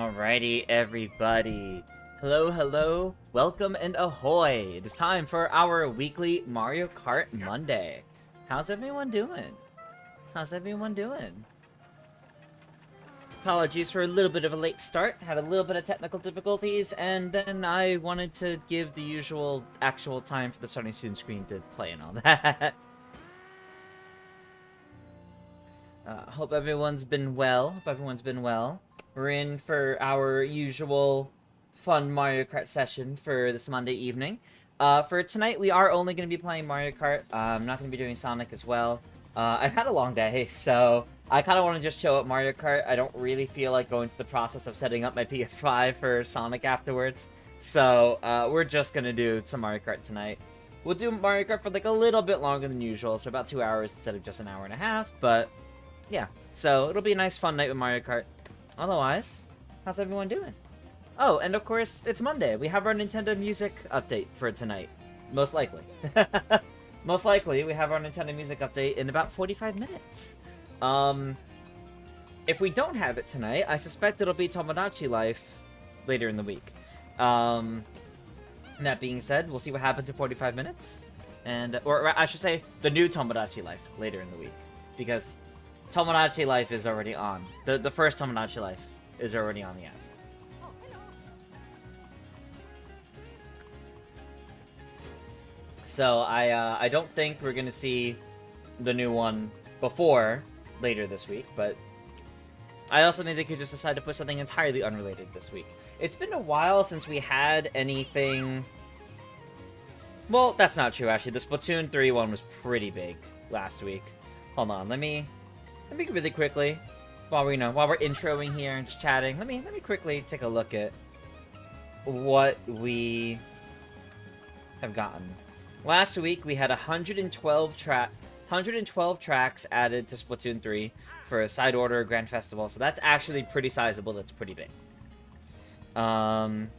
Alrighty, everybody. Hello, hello, welcome, and ahoy! It is time for our weekly Mario Kart Monday. How's everyone doing? How's everyone doing? Apologies for a little bit of a late start. Had a little bit of technical difficulties, and then I wanted to give the usual actual time for the starting soon screen to play and all that. Hope everyone's been well. We're in for our usual fun Mario Kart session for this Monday evening. For tonight, we are only going to be playing Mario Kart. I'm not going to be doing Sonic as well. I've had a long day, so I kind of want to just chill at Mario Kart. I don't really feel like going through the process of setting up my PS5 for Sonic afterwards. So we're just going to do some Mario Kart tonight. We'll do Mario Kart for like a little bit longer than usual, so about 2 hours instead of just an hour and a half, but yeah. So it'll be a nice fun night with Mario Kart. Otherwise, how's everyone doing? Oh, and of course, it's Monday. We have our Nintendo Music update for tonight. Most likely. Most likely, we have our Nintendo Music update in about 45 minutes. If we don't have it tonight, I suspect it'll be Tomodachi Life later in the week. That being said, we'll see what happens in 45 minutes. Or I should say, the new Tomodachi Life later in the week. Because Tomodachi Life is already on. The first Tomodachi Life is already on the app. So I don't think we're gonna see the new one before later this week, but I also think they could just decide to put something entirely unrelated this week. It's been a while since we had anything. Well, that's not true actually. The Splatoon 3 one was pretty big last week. Hold on, let me really quickly, while we're introing here and just chatting, let me quickly take a look at what we have gotten. Last week we had 112 tracks added to Splatoon 3 for a side order Grand Festival, so that's actually pretty sizable. That's pretty big. And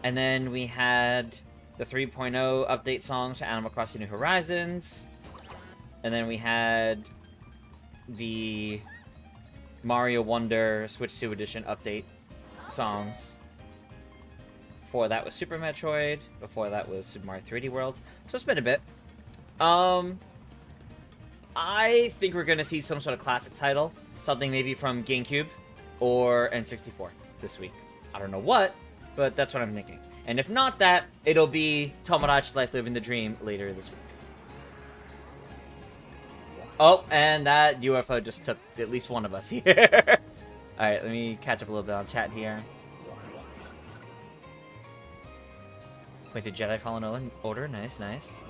then we had the 3.0 update songs for Animal Crossing New Horizons, and then we had the Mario Wonder Switch 2 Edition update songs. Before that was Super Metroid. Before that was Super Mario 3D World. So it's been a bit. I think we're gonna see some sort of classic title. Something maybe from GameCube or N64 this week. I don't know what, but that's what I'm thinking. And if not that, it'll be Tomodachi Life Living the Dream later this week. Oh, and that UFO just took at least one of us here. Alright, let me catch up a little bit on chat here. Wait, did Jedi Fallen Order? Nice, nice.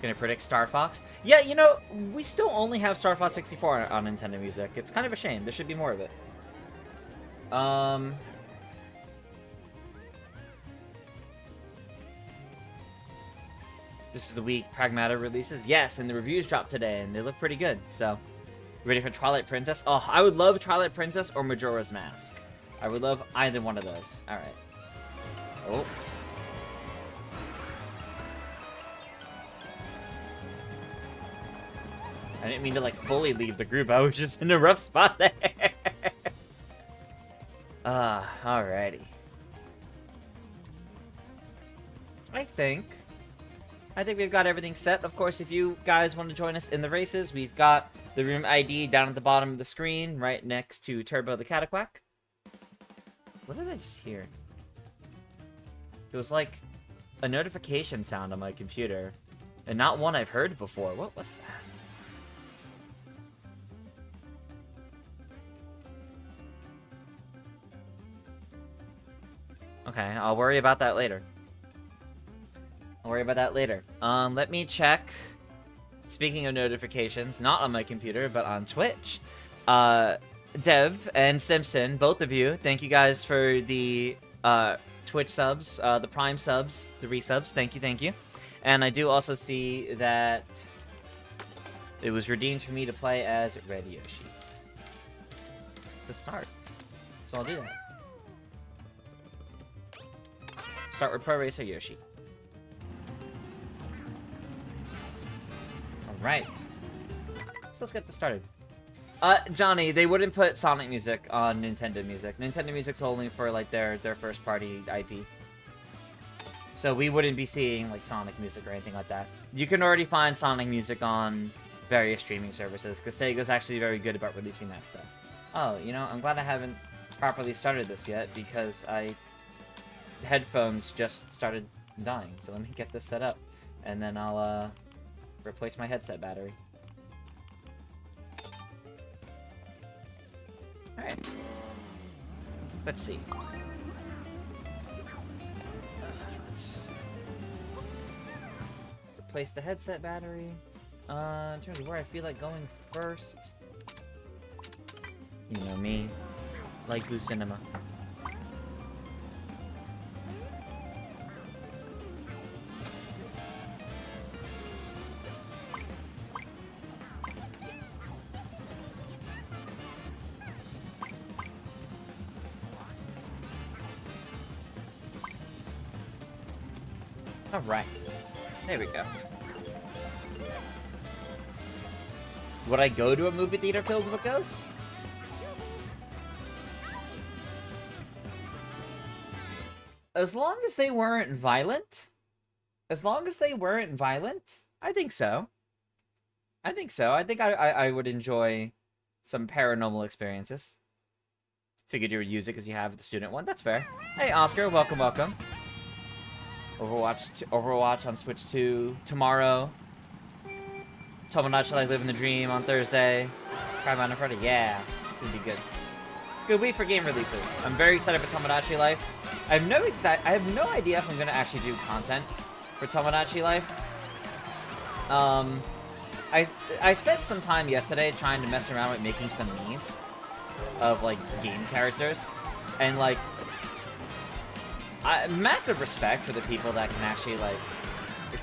Gonna predict Star Fox? Yeah, you know, we still only have Star Fox 64 on Nintendo Music. It's kind of a shame. There should be more of it. This is the week Pragmata releases. Yes, and the reviews dropped today, and they look pretty good. So, ready for Twilight Princess? Oh, I would love Twilight Princess or Majora's Mask. I would love either one of those. Alright. Oh. I didn't mean to, like, fully leave the group. I was just in a rough spot there. Alrighty. I think we've got everything set. Of course, if you guys want to join us in the races, we've got the room ID down at the bottom of the screen, right next to Turbo the Cataquack. What did I just hear? It was like a notification sound on my computer, and not one I've heard before. What was that? Okay, I'll worry about that later. Let me check. Speaking of notifications, not on my computer, but on Twitch. Dev and Simpson, both of you, thank you guys for the Twitch subs, the Prime subs, the resubs. Thank you. And I do also see that it was redeemed for me to play as Red Yoshi to start. So I'll do that. Start with Pro Racer Yoshi. Alright. So let's get this started. Johnny, they wouldn't put Sonic music on Nintendo music. Nintendo music's only for, like, their first party IP. So we wouldn't be seeing, like, Sonic music or anything like that. You can already find Sonic music on various streaming services, because Sega's actually very good about releasing that stuff. Oh, you know, I'm glad I haven't properly started this yet, because headphones just started dying. So let me get this set up, and then I'll, replace my headset battery. Alright. Let's see. Let's replace the headset battery. In terms of where I feel like going first. You know me. Like Blue Cinema. Alright. There we go. Would I go to a movie theater filled with ghosts? As long as they weren't violent? As long as they weren't violent? I think so. I think so. I think I would enjoy some paranormal experiences. Figured you would use it because you have the student one. That's fair. Hey, Oscar. Welcome, welcome. Overwatch on Switch 2 tomorrow. Tomodachi Life Living the Dream on Thursday. Crime on Friday. Yeah, it's gonna be good. Good week for game releases. I'm very excited for Tomodachi Life. I have no idea if I'm gonna actually do content for Tomodachi Life. I spent some time yesterday trying to mess around with making some Miis of like game characters, and like. Massive respect for the people that can actually, like,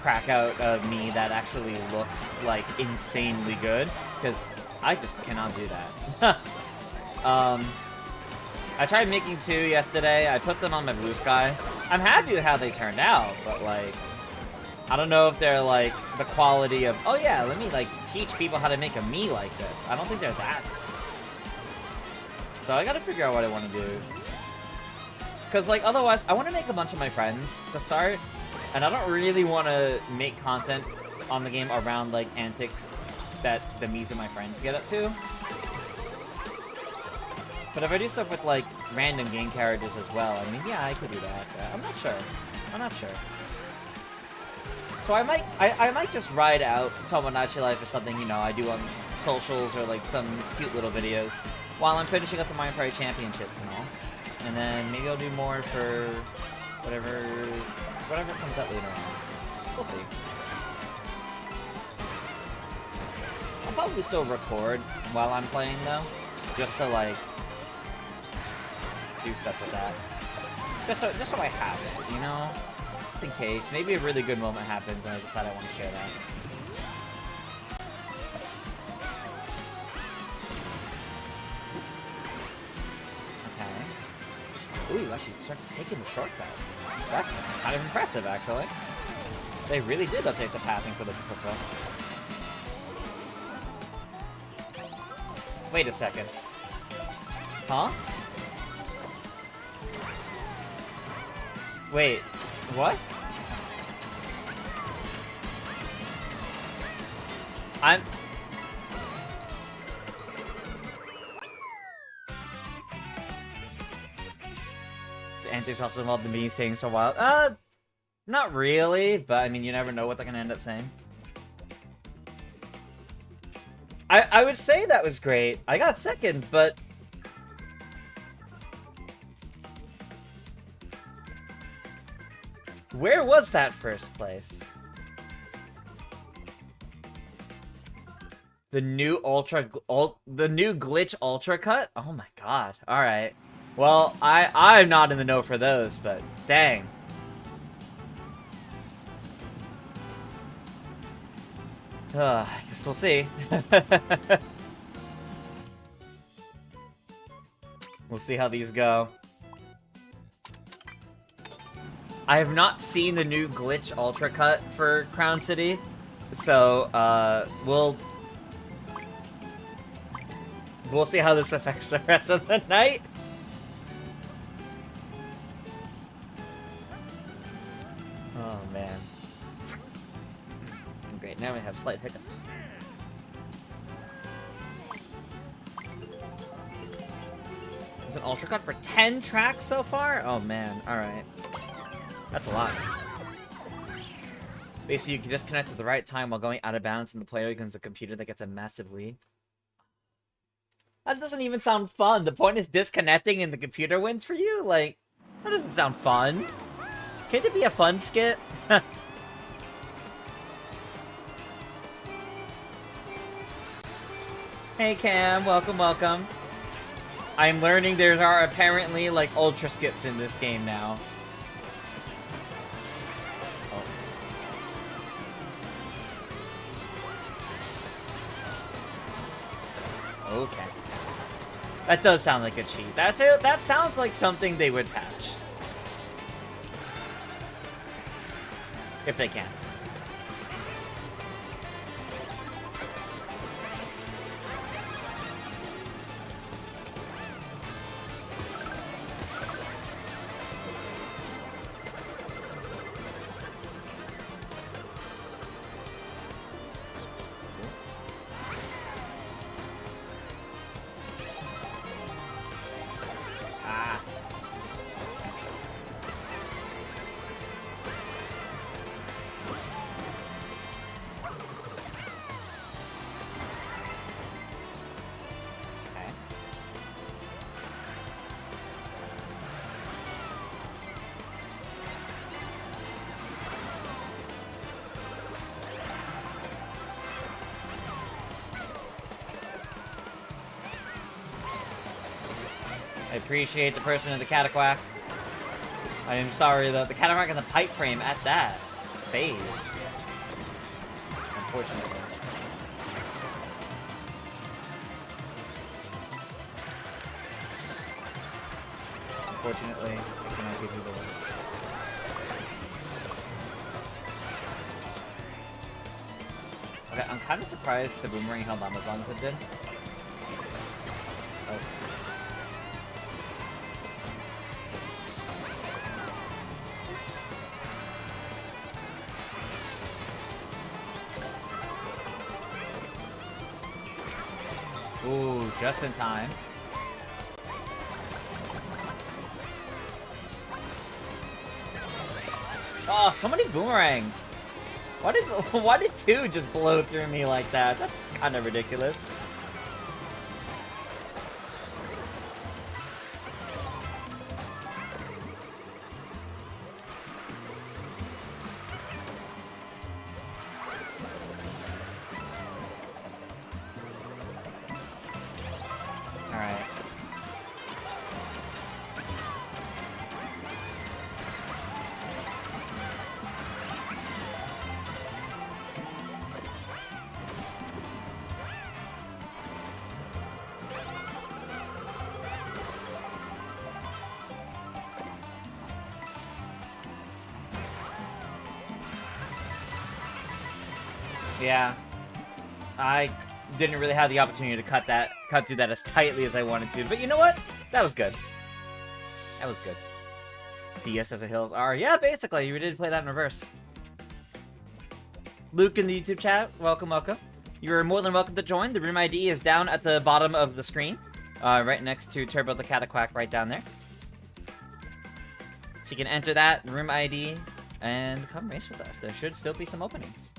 crack out a me that actually looks, like, insanely good, because I just cannot do that. I tried making 2 yesterday. I put them on my Blue Sky. I'm happy with how they turned out, but, like, I don't know if they're, like, the quality of, oh yeah, let me, like, teach people how to make a me like this. I don't think they're that. So I gotta figure out what I want to do. Because, like, otherwise, I want to make a bunch of my friends to start, and I don't really want to make content on the game around, like, antics that the Miis of my friends get up to. But if I do stuff with, like, random game characters as well, I mean, yeah, I could do that. I'm not sure. I'm not sure. So I might just ride out Tomodachi Life or something, you know, I do on socials or, like, some cute little videos while I'm finishing up the Mario Kart Championships and all. And then maybe I'll do more for whatever comes up later on. We'll see. I'll probably still record while I'm playing though, just to like do stuff with that. Just so I have it, you know, just in case. Maybe a really good moment happens and I decide I want to share that. Ooh, you actually started taking the shortcut. That's kind of impressive, actually. They really did update the pathing for the football. Wait a second. Huh? Wait, what? Antics also involved in me saying so wild. Not really, but I mean, you never know what they're gonna end up saying. I would say that was great. I got second, but where was that first place? The new the new glitch ultra cut? Oh my god. All right. Well, I'm not in the know for those, but dang. I guess we'll see. We'll see how these go. I have not seen the new glitch ultra cut for Crown City, so we'll We'll see how this affects the rest of the night. Oh, man. Great, now we have slight hiccups. There's an Ultra Cut for 10 tracks so far? Oh, man. Alright. That's a lot. Basically, you can disconnect at the right time while going out of bounds, and the player becomes a computer that gets a massive lead. That doesn't even sound fun. The point is disconnecting and the computer wins for you? Like, that doesn't sound fun. Can't it be a fun skit? Hey Cam, welcome, welcome. I'm learning there are apparently, like, ultra skips in this game now. Oh. Okay. That does sound like a cheat. That sounds like something they would patch. If they can. I appreciate the person in the cataquack. I am sorry though, the cataquack and the pipe frame at that phase. Unfortunately. Unfortunately, I cannot give you the win. Okay, I'm kind of surprised the boomerang held on as long as it did. Oh. Ooh, just in time. Oh, so many boomerangs. Why did two just blow through me like that? That's kind of ridiculous. Yeah, I didn't really have the opportunity to cut through that as tightly as I wanted to. But you know what? That was good. That was good. DS as a Hills R. Yeah, basically, you did play that in reverse. Luke in the YouTube chat, welcome, welcome. You're more than welcome to join. The room ID is down at the bottom of the screen, right next to Turbo the Cataquack, right down there. So you can enter that room ID and come race with us. There should still be some openings.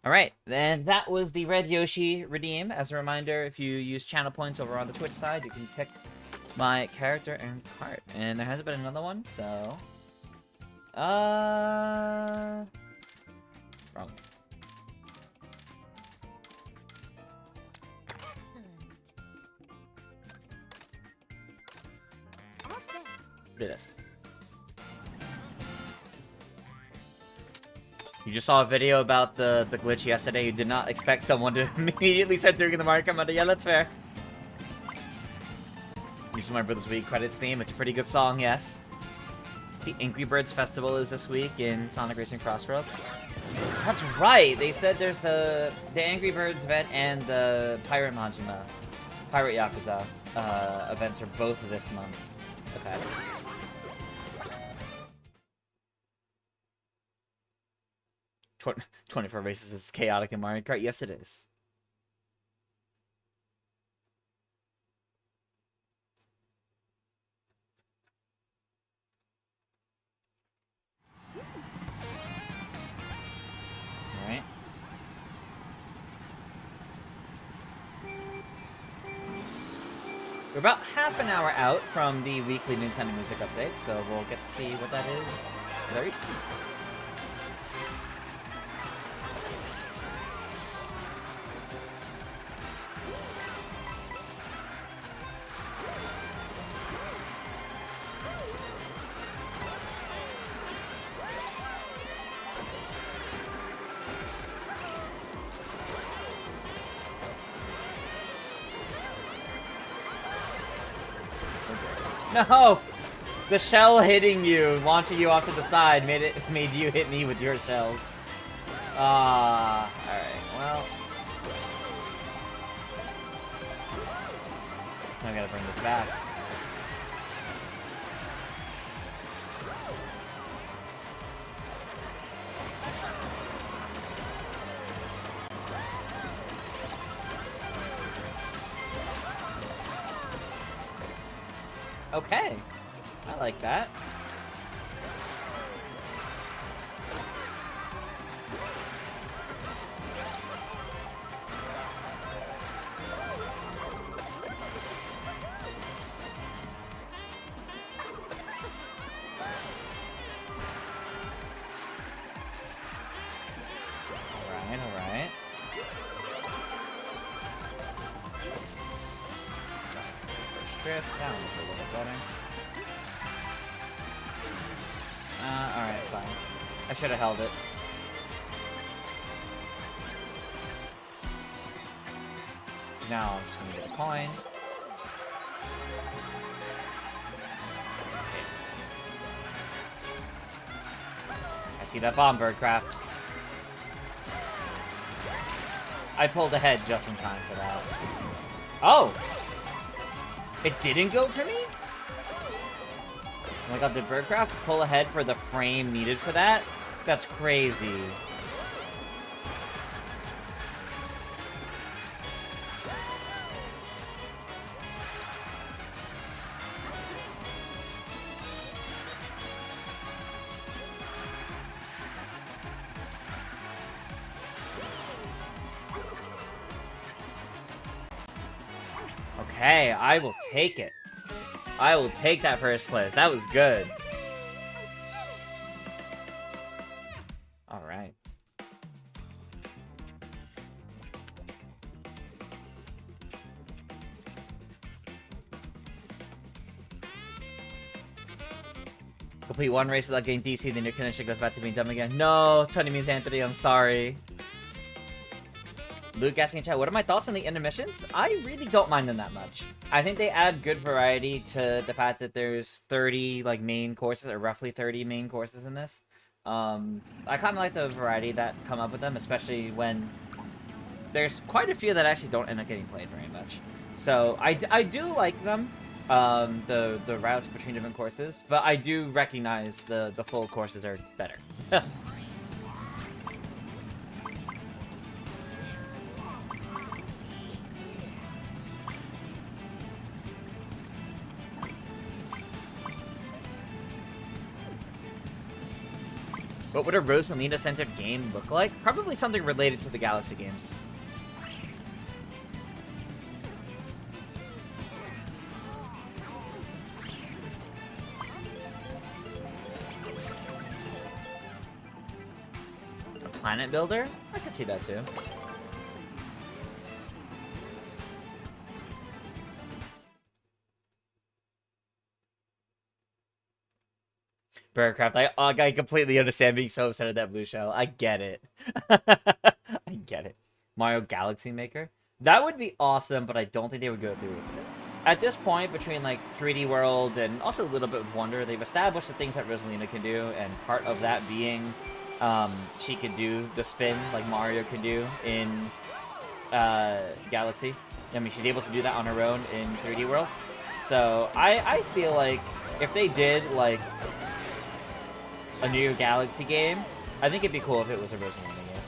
Alright, then that was the Red Yoshi redeem. As a reminder, if you use channel points over on the Twitch side, you can pick my character and cart. And there hasn't been another one, so... Wrong. Do this. You just saw a video about the glitch yesterday. You did not expect someone to immediately start doing the Mario Kart Monday. Yeah, that's fair. Using my Brother's Week credits theme. It's a pretty good song, yes. The Angry Birds Festival is this week in Sonic Racing Crossroads. That's right. They said there's the Angry Birds event and the Pirate Majima Pirate Yakuza events are both this month. Okay. 24 races is chaotic in Mario Kart? Yes, it is. Alright. We're about half an hour out from the weekly Nintendo Music Update, so we'll get to see what that is very soon. No! The shell hitting you, launching you off to the side, made you hit me with your shells. Alright, well. I gotta bring this back. Okay. I like that. Alright. Drift down a little bit better. Alright, fine. I should have held it. Now I'm just gonna get a coin. Okay. I see that bomb, Birdcraft. I pulled ahead just in time for that. Oh! It didn't go for me? Oh my god, did Birdcraft pull ahead for the frame needed for that? That's crazy. Okay, I will take it. I will take that first place. That was good. Alright. Complete one race without getting DC, then your connection goes back to being dumb again. No, Tony means Anthony, I'm sorry. Luke asking in chat, what are my thoughts on the intermissions? I really don't mind them that much. I think they add good variety to the fact that there's 30 like main courses, or roughly 30 main courses in this. I kind of like the variety that come up with them, especially when there's quite a few that actually don't end up getting played very much. So I do like them, the routes between different courses, but I do recognize the full courses are better. What would a Rosalina-centered game look like? Probably something related to the Galaxy games. A planet builder? I could see that too. Birdcraft, I completely understand being so upset at that blue shell. I get it. I get it. Mario Galaxy Maker? That would be awesome, but I don't think they would go through with it. At this point, between like 3D World and also a little bit with Wonder, they've established the things that Rosalina can do, and part of that being she can do the spin like Mario can do in Galaxy. I mean, she's able to do that on her own in 3D World. So I feel like if they did like a new Galaxy game, I think it'd be cool if it was original in the game.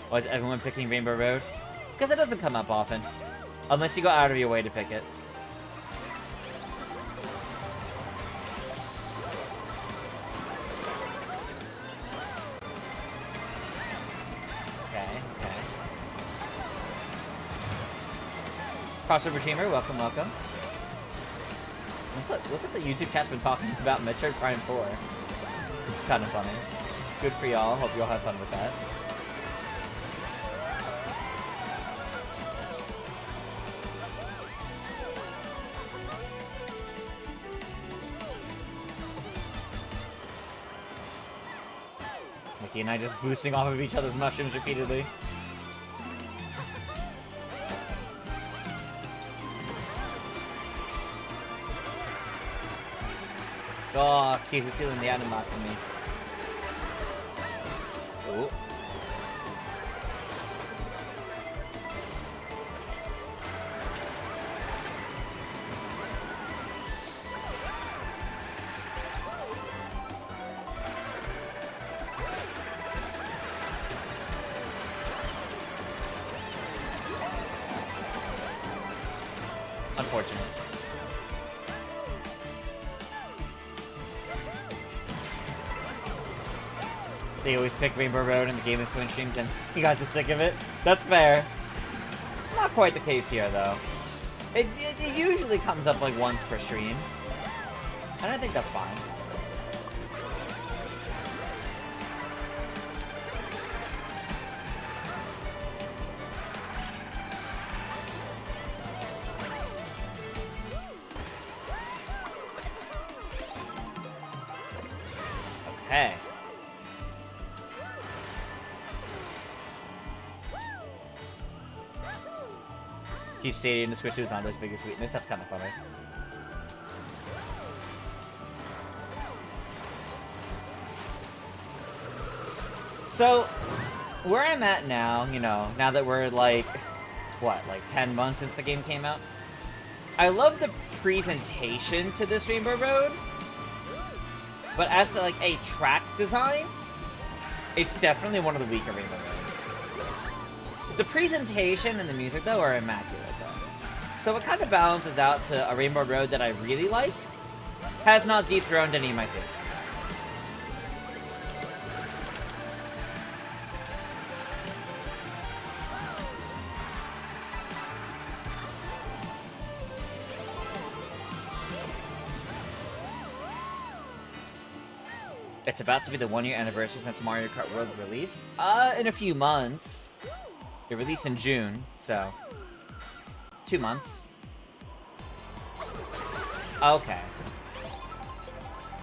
Why is everyone picking Rainbow Road? Because it doesn't come up often. Unless you go out of your way to pick it. Okay. Crossover Teamer, welcome. Looks like the YouTube chat's been talking about Metroid Prime 4. It's kind of funny. Good for y'all. Hope y'all have fun with that. Mickey and I just boosting off of each other's mushrooms repeatedly. Oh, Keith was stealing the item box of me. Ooh. Unfortunate. They always pick Rainbow Road in the Game & Twin streams, and he got too sick of it. That's fair. Not quite the case here, though. It usually comes up like once per stream, and I think that's fine. Okay. Keep stating the Switch is Honda's biggest weakness. That's kind of funny. So, where I'm at now, you know, now that we're like, what, like 10 months since the game came out? I love the presentation to this Rainbow Road, but as to, like a track design, it's definitely one of the weaker Rainbow Roads. The presentation and the music, though, are immaculate, though. So it kind of balances out to a Rainbow Road that I really like. Has not dethroned any of my favorites. It's about to be the 1-year anniversary since Mario Kart World released. In a few months. It released in June, so 2 months. Okay.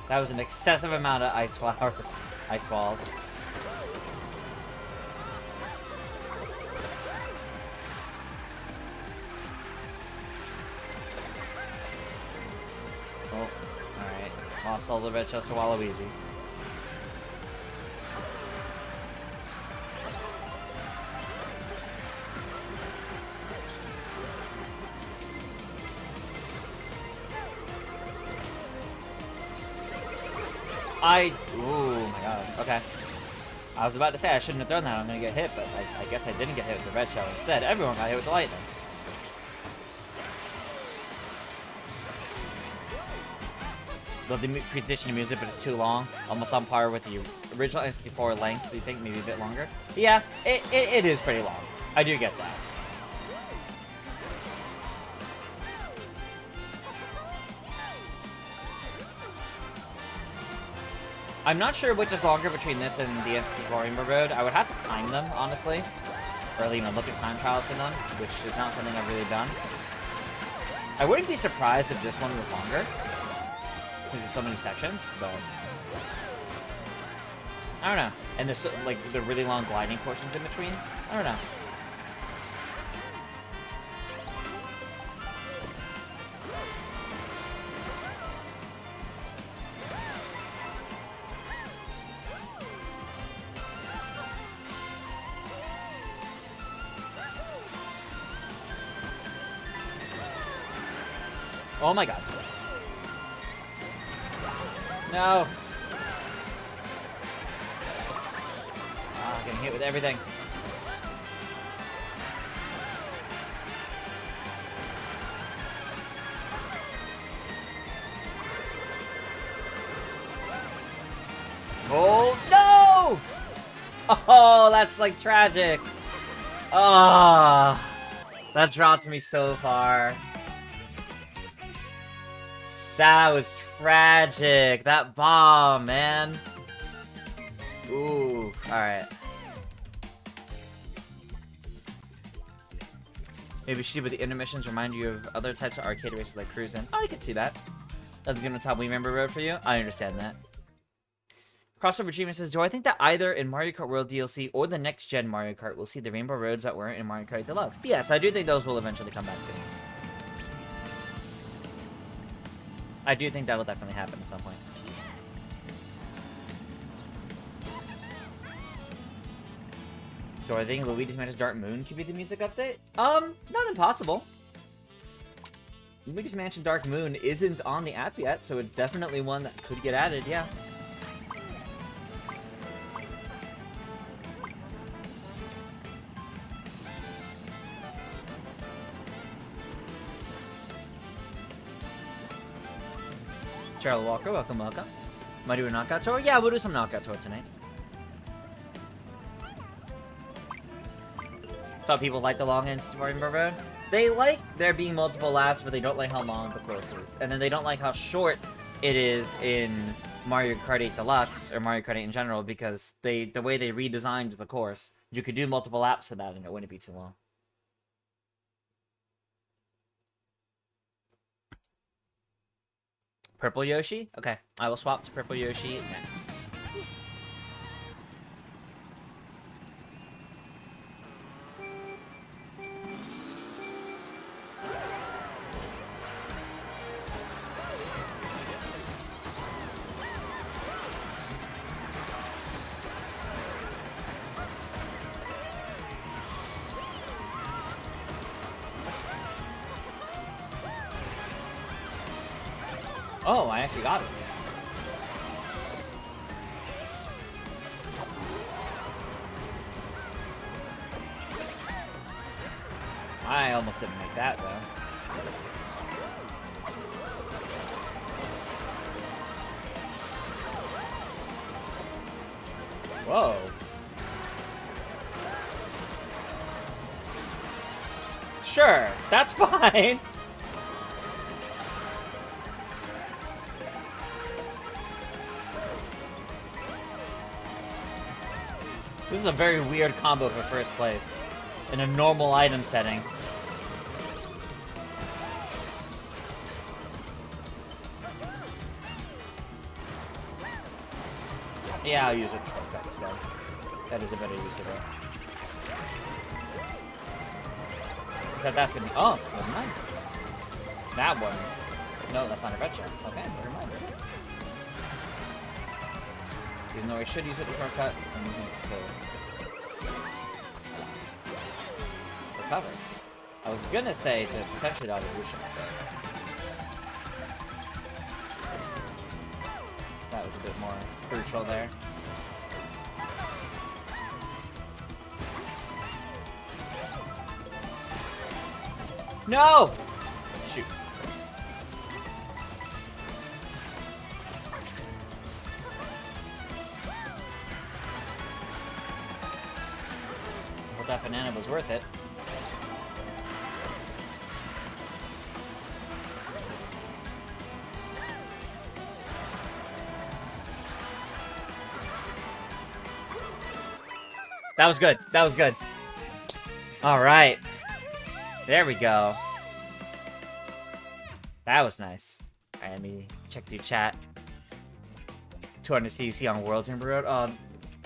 That was an excessive amount of ice balls. Oh, alright. Lost all the red chests to Waluigi. Ooh my god, okay. I was about to say I shouldn't have thrown that, I'm gonna get hit, but I guess I didn't get hit with the red shell. Instead, everyone got hit with the lightning. Love the presentation of music, but it's too long. Almost on par with the original N64 length, do you think? Maybe a bit longer? Yeah, it is pretty long. I do get that. I'm not sure which is longer between this and the N64 Rainbow Road. I would have to time them, honestly. Or, you know, look at time trials in them, which is not something I've really done. I wouldn't be surprised if this one was longer. Because there's so many sections, but... I don't know. And there's, like, the really long gliding portions in between. I don't know. Oh my god. No. Ah, getting hit with everything. Oh, no! Oh, that's, like, tragic. Oh, that dropped me so far. That was tragic. That bomb, man. Ooh, alright. Maybe she, but the intermissions remind you of other types of arcade races like cruising. Oh, I can see that. That's gonna top We Remember Road for you? I understand that. Crossover Dreamer says, do I think that either in Mario Kart World DLC or the next-gen Mario Kart we'll see the rainbow roads that weren't in Mario Kart Deluxe? Yes, I do think those will eventually come back too. I do think that'll definitely happen at some point. Do I think Luigi's Mansion Dark Moon could be the music update? Not impossible. Luigi's Mansion Dark Moon isn't on the app yet, so it's definitely one that could get added, yeah. Charlie Walker, welcome, welcome. Might do a knockout tour? Yeah, we'll do some knockout tour tonight. Thought people like the long ends to Rainbow Road. They like there being multiple laps, but they don't like how long the course is. And then they don't like how short it is in Mario Kart 8 Deluxe, or Mario Kart 8 in general, because the way they redesigned the course, you could do multiple laps of that and it wouldn't be too long. Purple Yoshi? Okay, I will swap to Purple Yoshi next. Oh, I actually got it. I almost didn't make that, though. Whoa. Sure, that's fine. This is a very weird combo for first place in a normal item setting. Yeah, I'll use a shortcut instead. That is a better use of it. Except that's gonna be. Oh, never mind. That one. No, that's not a red shell. Okay, never mind. Even though I should use it to shortcut, I'm using it to recover. I was gonna say to potentially dodge a shot, but that was a bit more crucial there. No! Shoot. Well, that banana was worth it. That was good. That was good. All right. There we go. That was nice. All right, let me check through chat. 200 CC on World Timber Road.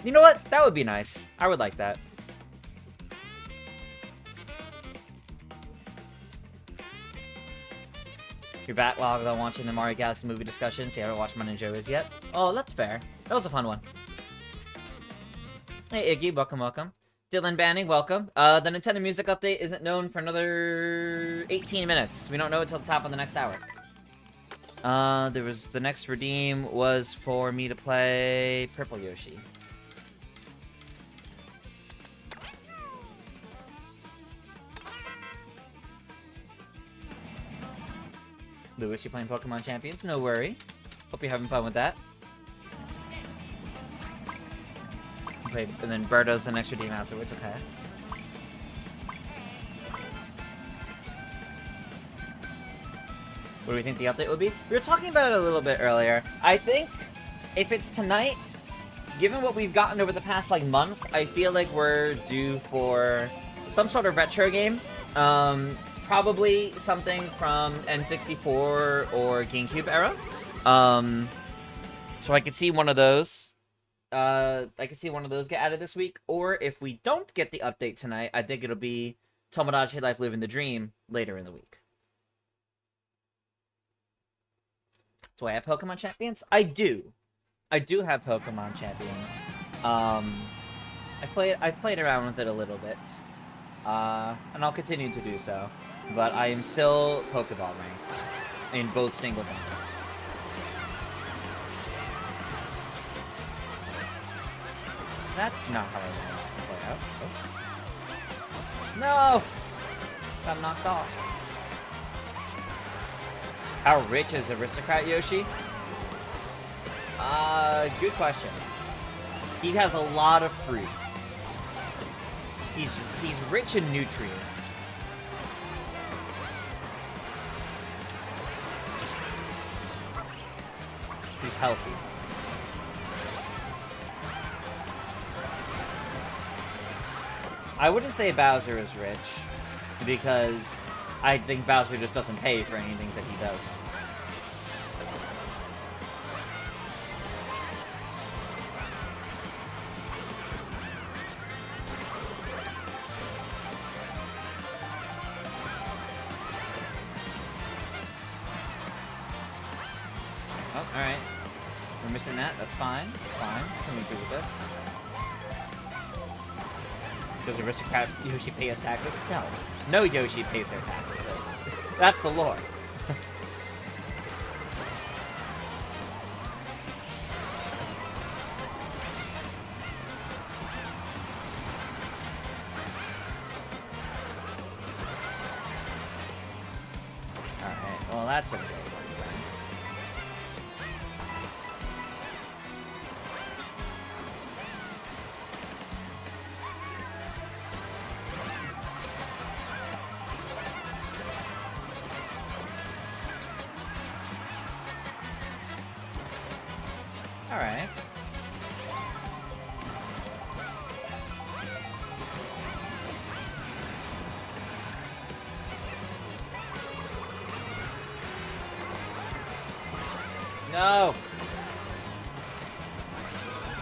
You know what? That would be nice. I would like that. Your backlog on watching the Mario Galaxy movie discussions. You haven't watched my Ninja Wiz yet? Oh, that's fair. That was a fun one. Hey, Iggy, welcome, welcome. Dylan Banning, welcome. The Nintendo Music Update isn't known for another 18 minutes. We don't know until the top of the next hour. There was the next redeem was for me to play Purple Yoshi. Lewis, you playing Pokemon Champions? No worry. Hope you're having fun with that. Okay, and then Birdo's the next redeem afterwards, okay. What do we think the update would be? We were talking about it a little bit earlier. I think if it's tonight, given what we've gotten over the past, like, month, I feel like we're due for some sort of retro game. Probably something from N64 or GameCube era. So I could see one of those. I could see one of those get added this week. Or if we don't get the update tonight, I think it'll be Tomodachi Life Living the Dream later in the week. Do I have Pokemon Champions? I do. I do have Pokemon Champions. I've played around with it a little bit. And I'll continue to do so. But I am still Pokeball ranked in both singles and doubles. That's not how I want to play out. Oh. No! Got knocked off. How rich is Aristocrat Yoshi? Good question. He has a lot of fruit. He's rich in nutrients. He's healthy. I wouldn't say Bowser is rich, because I think Bowser just doesn't pay for any things that he does. Oh, alright. We're missing that. That's fine. That's fine. Can we do with this? Does Aristocrat Yoshi pay his taxes? No. No Yoshi pays their taxes. That's the lore. Alright, well that took a little bit. Alright. No!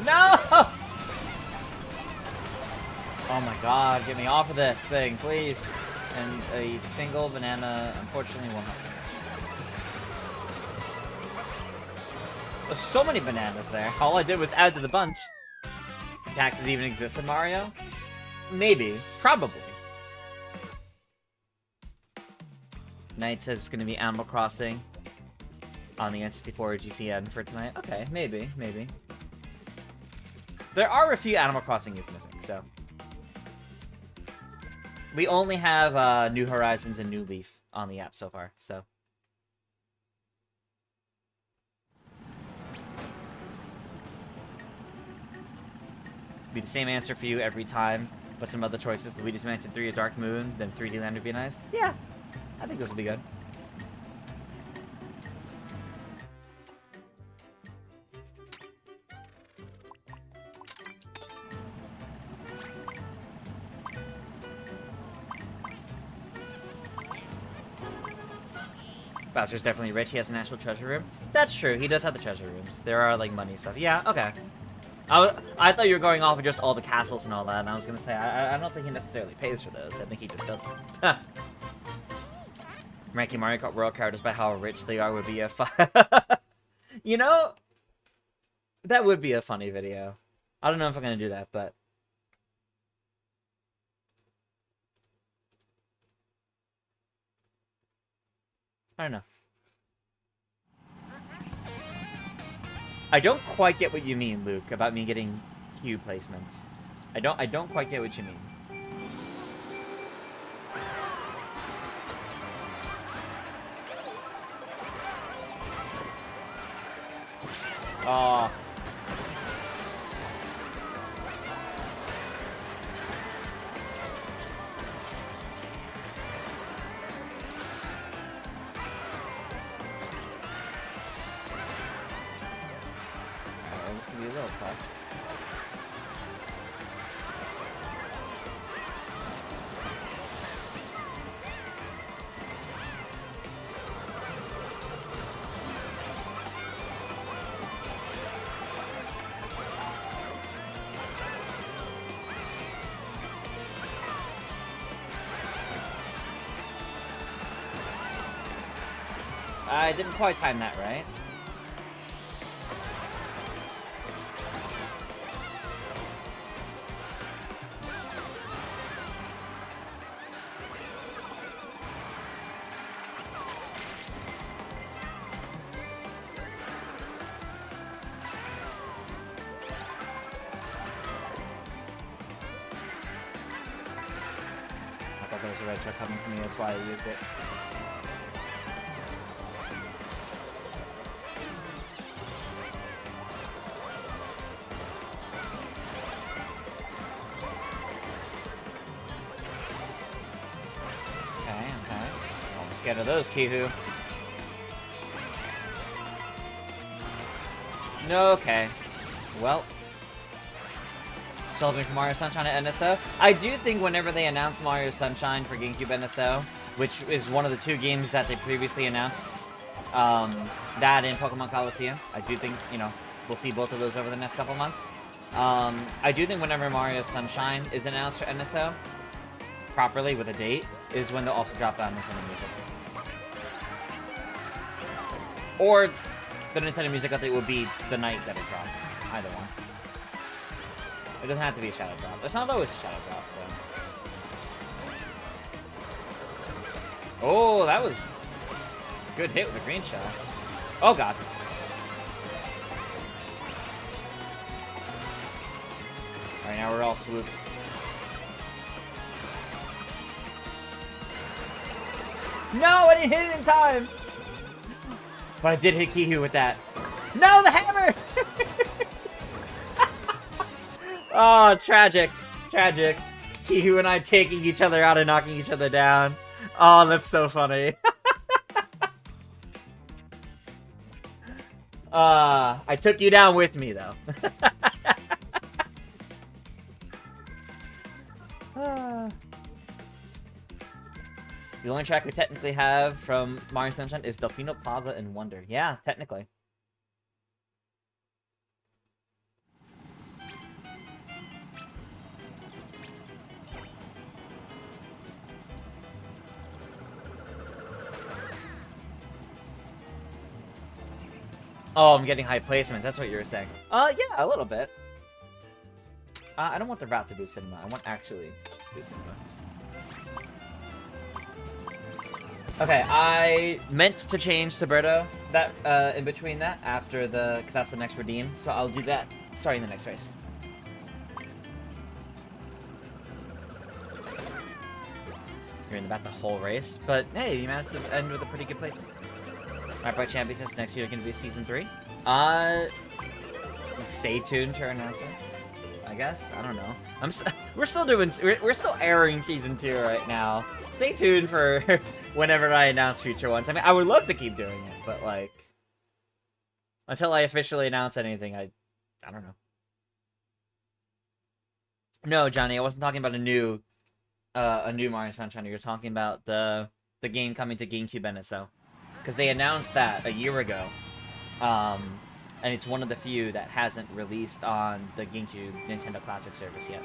No! Oh my god, get me off of this thing, please. And a single banana, unfortunately, will not. There's so many bananas there. All I did was add to the bunch. Taxes even exist in Mario? Maybe. Probably. Knight says it's going to be Animal Crossing on the N64 GCN for tonight. Okay, maybe, maybe. There are a few Animal Crossing is missing, so. We only have New Horizons and New Leaf on the app so far, so. Be the same answer for you every time, but some other choices. Luigi's Mansion 3, A Dark Moon, then 3D Land would be nice. Yeah, I think those will be good. Bowser's definitely rich. He has an actual treasure room. That's true. He does have the treasure rooms. There are, like, money stuff. Yeah, okay. I thought you were going off of just all the castles and all that, and I was going to say, I don't think he necessarily pays for those. I think he just doesn't. Ranking Mario Kart World characters by how rich they are would be a fun... You know, that would be a funny video. I don't know if I'm going to do that, but... I don't know. I don't quite get what you mean, Luke, about me getting queue placements. I don't quite get what you mean. Oh. This could be a little tough. I didn't quite time that right. I thought there was a red truck coming from me, that's why I used it. Get of those, Kihu. No, okay. Well. Still hoping for Mario Sunshine at NSO. I do think whenever they announce Mario Sunshine for GameCube NSO, which is one of the 2 games that they previously announced, that and Pokemon Coliseum, I do think, you know, we'll see both of those over the next couple months. I do think whenever Mario Sunshine is announced for NSO, properly with a date, is when they'll also drop down Nintendo Music. Or the Nintendo Music update will be the night that it drops. Either one. It doesn't have to be a shadow drop. It's not always a shadow drop, so. Oh, that was a good hit with a green shell. Oh god. Alright, now we're all swoops. No, I didn't hit it in time! But I did hit Kihu with that. No, the hammer! Oh, tragic. Tragic. Kihu and I taking each other out and knocking each other down. Oh, that's so funny. I took you down with me, though. The only track we technically have from Mario Sunshine is Delfino Plaza and Wonder. Yeah, technically. Oh, I'm getting high placements. That's what you were saying. Yeah, a little bit. I don't want the route to Boost Cinema. I want actually Boost Cinema. Okay, I meant to change Suberto that in between that after the because that's the next redeem, so I'll do that starting the next race. You're in the back the whole race, but hey, you managed to end with a pretty good placement. Alright, Championships next year are going to be Season 3. Stay tuned to our announcements. I guess I don't know. We're still airing Season 2 right now. Stay tuned for whenever I announce future ones. I mean, I would love to keep doing it, but like until I officially announce anything, I don't know. No, Johnny, I wasn't talking about a new Mario Sunshine. You're talking about the game coming to GameCube NSO. Because they announced that a year ago. And it's one of the few that hasn't released on the GameCube Nintendo Classic service yet.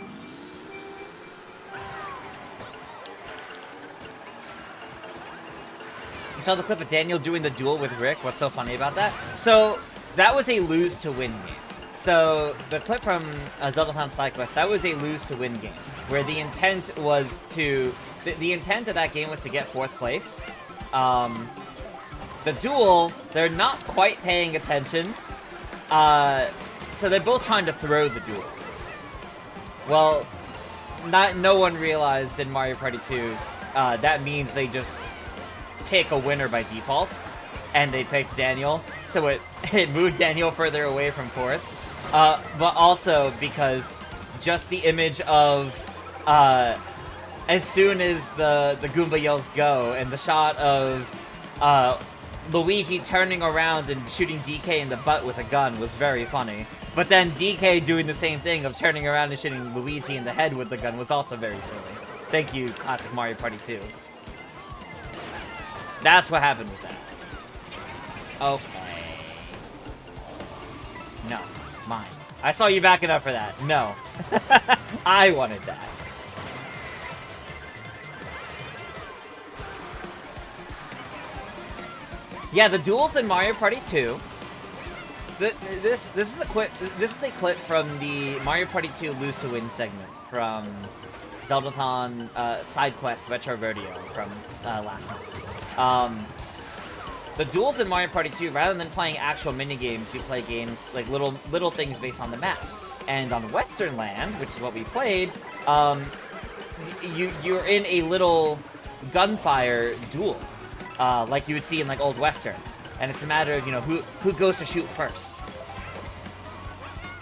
You saw the clip of Daniel doing the duel with Rick? What's so funny about that? So, that was a lose-to-win game. So, the clip from Zelda Town Side Quest, that was a lose-to-win game. Where the intent was to... The intent of that game was to get 4th place. The duel, they're not quite paying attention. So they're both trying to throw the duel. Well, no one realized in Mario Party 2 that means they just pick a winner by default, and they picked Daniel, so it moved Daniel further away from fourth. But also because just the image of as soon as the Goomba yells go, and the shot of Luigi turning around and shooting DK in the butt with a gun was very funny. But then DK doing the same thing of turning around and shooting Luigi in the head with the gun was also very silly. Thank you, classic Mario Party 2. That's what happened with that. Okay. No. Mine. I saw you backing up for that. No. I wanted that. Yeah, the duels in Mario Party 2. This is a clip from the Mario Party 2 Lose to Win segment from Zeldathon Side Quest Retro Rodeo from last month. The duels in Mario Party 2, rather than playing actual minigames, you play games like little things based on the map. And on Western Land, which is what we played, you're in a little gunfire duel, like you would see in like old westerns. And it's a matter of, you know, who goes to shoot first.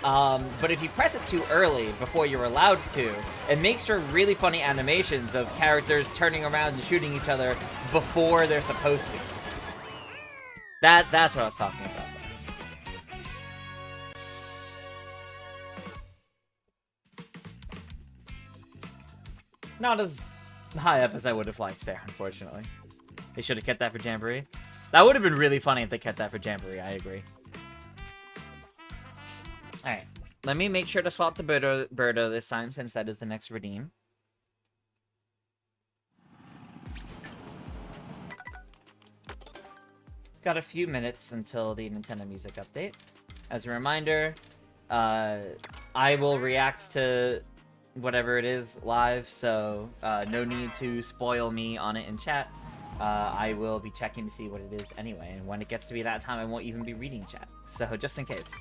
But if you press it too early before you're allowed to, it makes for really funny animations of characters turning around and shooting each other before they're supposed to. That's what I was talking about. Not as high up as I would have liked there, unfortunately. They should have kept that for Jamboree. That would have been really funny if they kept that for Jamboree, I agree. Alright, let me make sure to swap to Birdo this time, since that is the next redeem. Got a few minutes until the Nintendo Music Update. As a reminder, I will react to whatever it is live, so no need to spoil me on it in chat. I will be checking to see what it is anyway, and when it gets to be that time, I won't even be reading chat. So, just in case.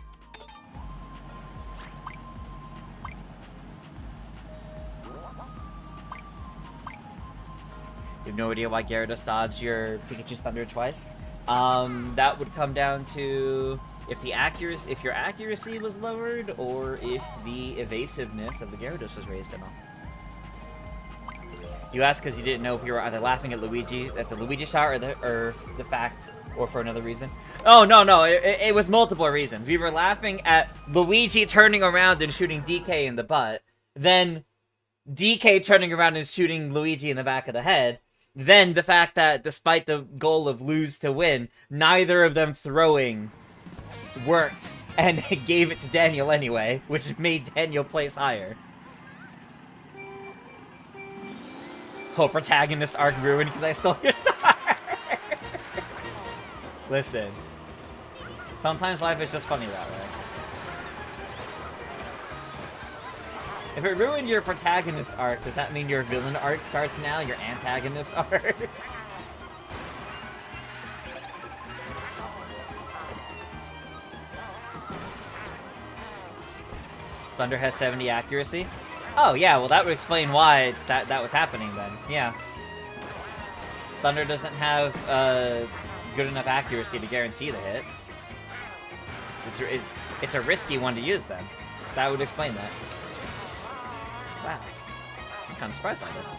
You have no idea why Gyarados dodged your Pikachu's Thunder twice? That would come down to if your accuracy was lowered, or if the evasiveness of the Gyarados was raised at all. You asked because you didn't know if you were either laughing at the Luigi shot, or the fact, or for another reason. Oh, no, it was multiple reasons. We were laughing at Luigi turning around and shooting DK in the butt, then DK turning around and shooting Luigi in the back of the head, then the fact that despite the goal of lose to win, neither of them throwing worked, and they gave it to Daniel anyway, which made Daniel place higher. Oh, protagonist arc ruined because I stole your star! Listen. Sometimes life is just funny that way. If it ruined your protagonist arc, does that mean your villain arc starts now? Your antagonist arc? Thunder has 70 accuracy? Oh, yeah, well that would explain why that was happening then. Yeah. Thunder doesn't have good enough accuracy to guarantee the hit. It's a risky one to use then. That would explain that. Wow. I'm kind of surprised by this.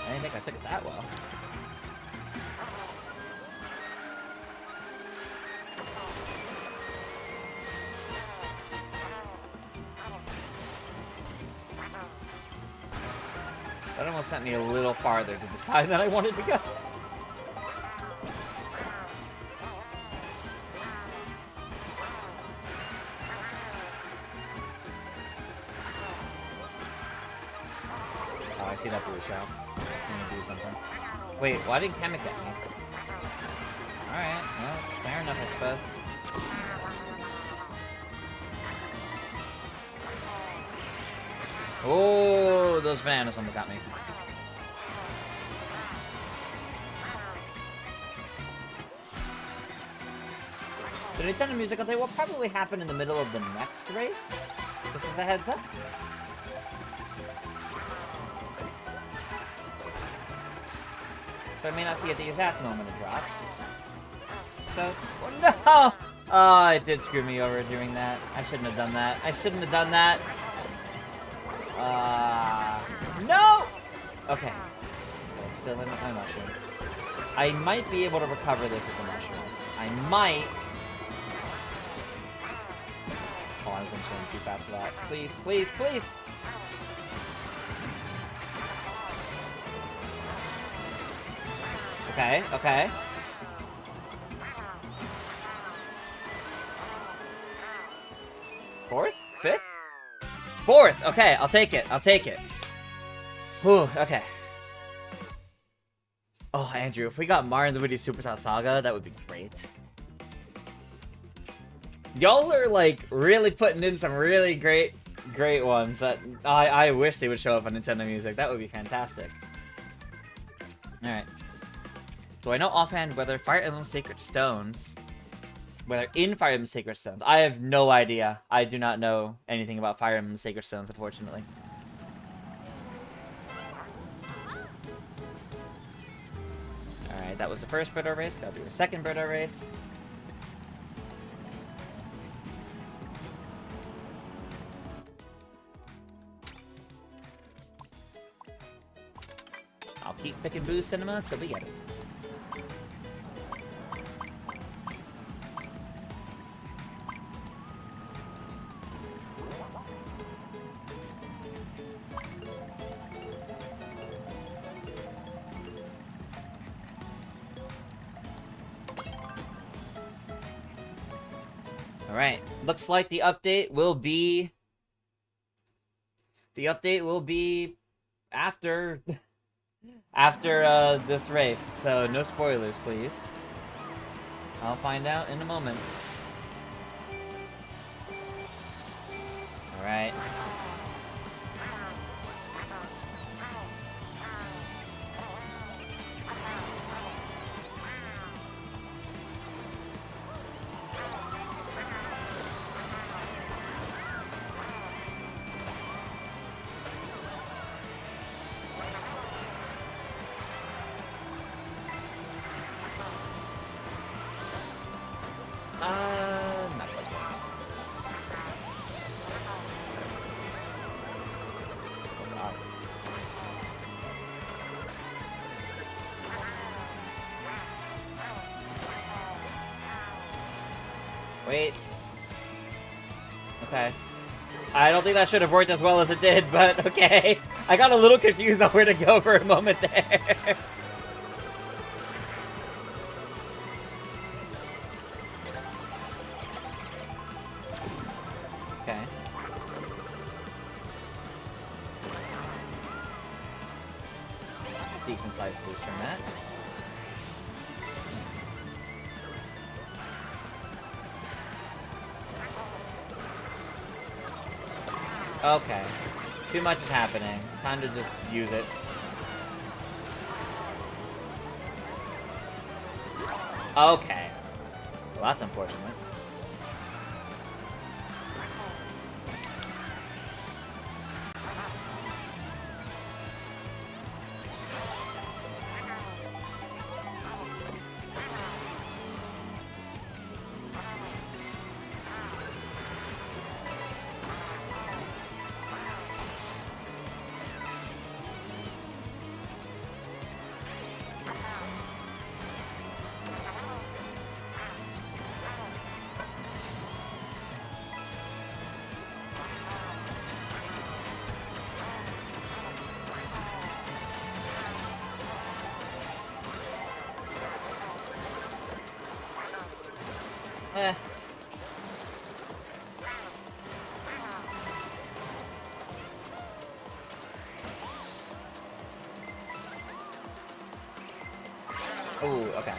I didn't think I took it that well. That almost sent me a little farther to the side that I wanted to go. Oh, I see that blue shell. I'm gonna do something. Wait, why didn't Kamek get me? Alright, well, fair enough, I suppose. Oh, those bananas almost got me. The Nintendo music update will probably happen in the middle of the next race. This is the heads up. So I may not see at the exact moment it drops. So, oh, no! Oh, it did screw me over doing that. I shouldn't have done that. I shouldn't have done that. No! Okay. So then with my mushrooms. I might be able to recover this with the mushrooms. I might. Oh, I was going too fast for that. Please, please, please! Okay, okay. Fourth? Fifth? Fourth! Okay, I'll take it. I'll take it. Whew, okay. Oh, Andrew, if we got Mario and Luigi Superstar Saga, that would be great. Y'all are, like, really putting in some really great ones that I wish they would show up on Nintendo Music. That would be fantastic. Alright. Do I know offhand whether Fire Emblem Sacred Stones... Whether in Fire Emblem Sacred Stones... I have no idea. I do not know anything about Fire Emblem Sacred Stones, unfortunately. Alright, that was the first Birdo race. Gotta do a second Birdo race. I'll keep picking Boo Cinema till we get it. Alright, looks like the update will be... The update will be after... after this race, so no spoilers, please. I'll find out in a moment. Alright. Not quite yet. Wait. Okay. I don't think that should have worked as well as it did, but okay. I got a little confused on where to go for a moment there. Okay. Decent sized boost from that. Okay. Too much is happening. Time to just use it. Okay. Well, that's unfortunate. Eh. Ooh, okay.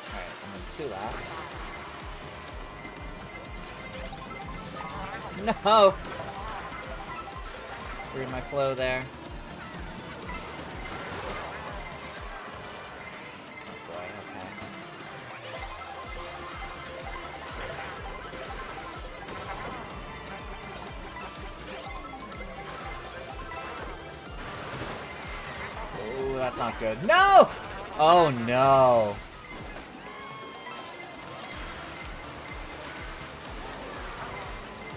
Alright, and then 2 laps. No! Ruined my flow there. not good. No! Oh, no.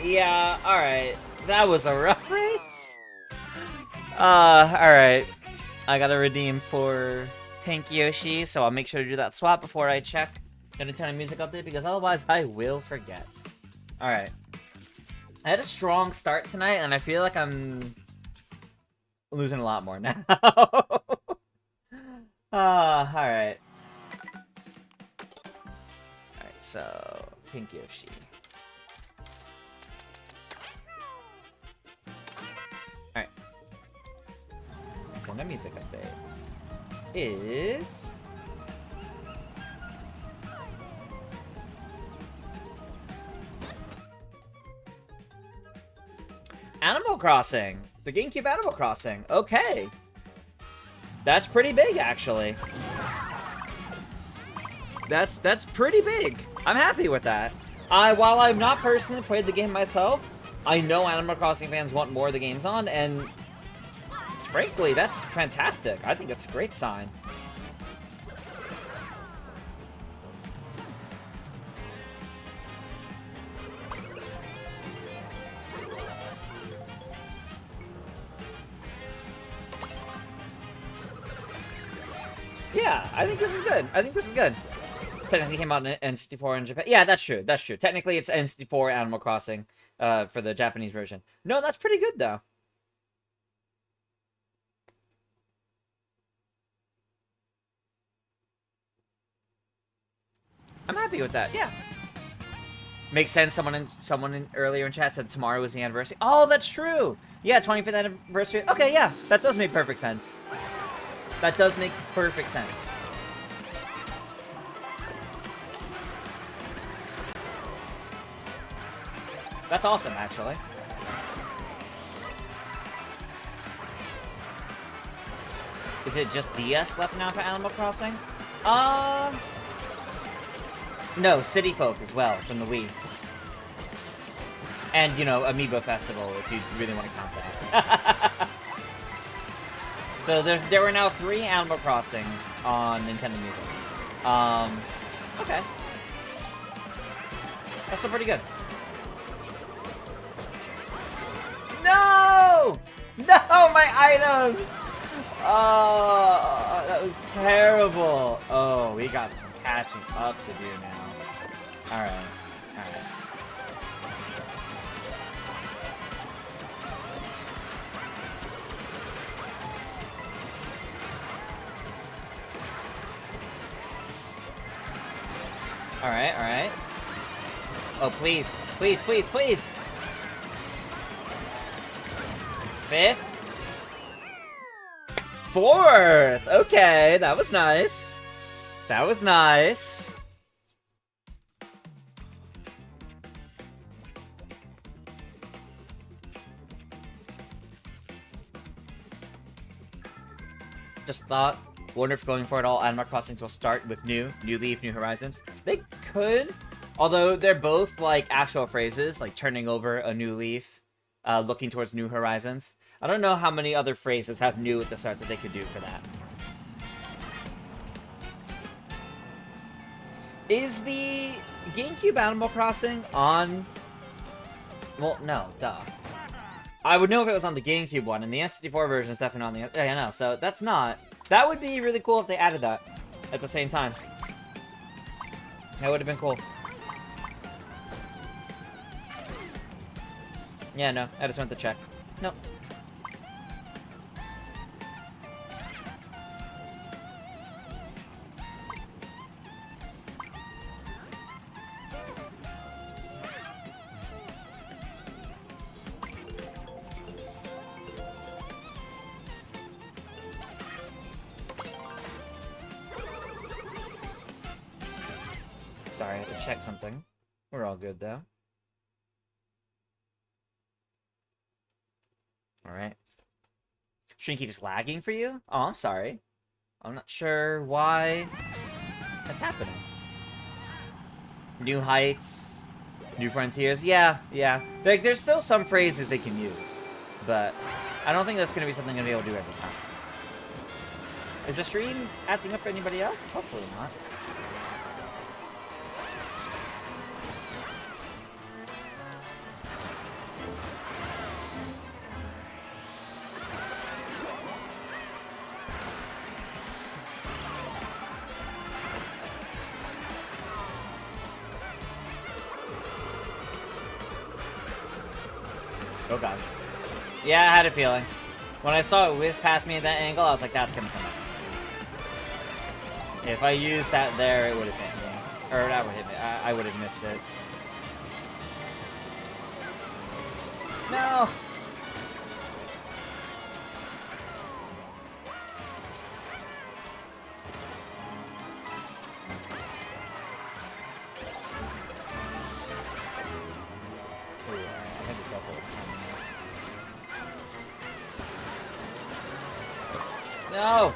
Yeah, alright. That was a rough race. Alright. I gotta redeem for Pink Yoshi, so I'll make sure to do that swap before I check the Nintendo Music Update, because otherwise I will forget. Alright. I had a strong start tonight, and I feel like I'm losing a lot more now. Alright. Alright, so Pink Yoshi. Alright. Nintendo Music Update is... Animal Crossing! The GameCube Animal Crossing. Okay. That's pretty big, actually. That's pretty big. I'm happy with that. While I've not personally played the game myself, I know Animal Crossing fans want more of the games on, and frankly, that's fantastic. I think that's a great sign. Yeah, I think this is good. I think this is good. Technically came out in N64 in Japan. Yeah, that's true. That's true. Technically, it's N64 Animal Crossing for the Japanese version. No, that's pretty good, though. I'm happy with that. Yeah. Makes sense. Someone earlier in chat said tomorrow was the anniversary. Oh, that's true. Yeah, 25th anniversary. Okay, yeah. That does make perfect sense. That does make perfect sense. That's awesome, actually. Is it just DS left now for Animal Crossing? No, City Folk as well, from the Wii. And, you know, Amiibo Festival, if you really want to count that. So there were now 3 Animal Crossings on Nintendo Music. Okay. That's still pretty good. No! No, my items! Oh, that was terrible. Oh, we got some catching up to do now. Alright. Alright. Alright, alright. Oh, please. Please, please, please! 5th? 4th! Okay, that was nice. That was nice. Just thought, wonder if going forward all Animal Crossings will start with New Leaf, New Horizons. They could, although they're both like actual phrases, like turning over a new leaf, looking towards New Horizons. I don't know how many other phrases have new at the start that they could do for that. Is the GameCube Animal Crossing on... Well, no, duh. I would know if it was on the GameCube one, and the N64 version is definitely on the... Yeah, I know, so that's not... That would be really cool if they added that at the same time. That would have been cool. Yeah, no, I just went to check. Nope. Sorry, I had to check something. We're all good, though. Alright. Stream keeps lagging for you? Oh, I'm sorry. I'm not sure why that's happening. New heights, new frontiers. Yeah, yeah. There's still some phrases they can use, but I don't think that's going to be something I'm going to be able to do every time. Is the stream acting up for anybody else? Hopefully not. Oh god. Yeah, I had a feeling. When I saw it whiz past me at that angle, I was like, that's gonna come up. If I used that there, it would have hit me. Or that would hit me. I would have missed it. No! No!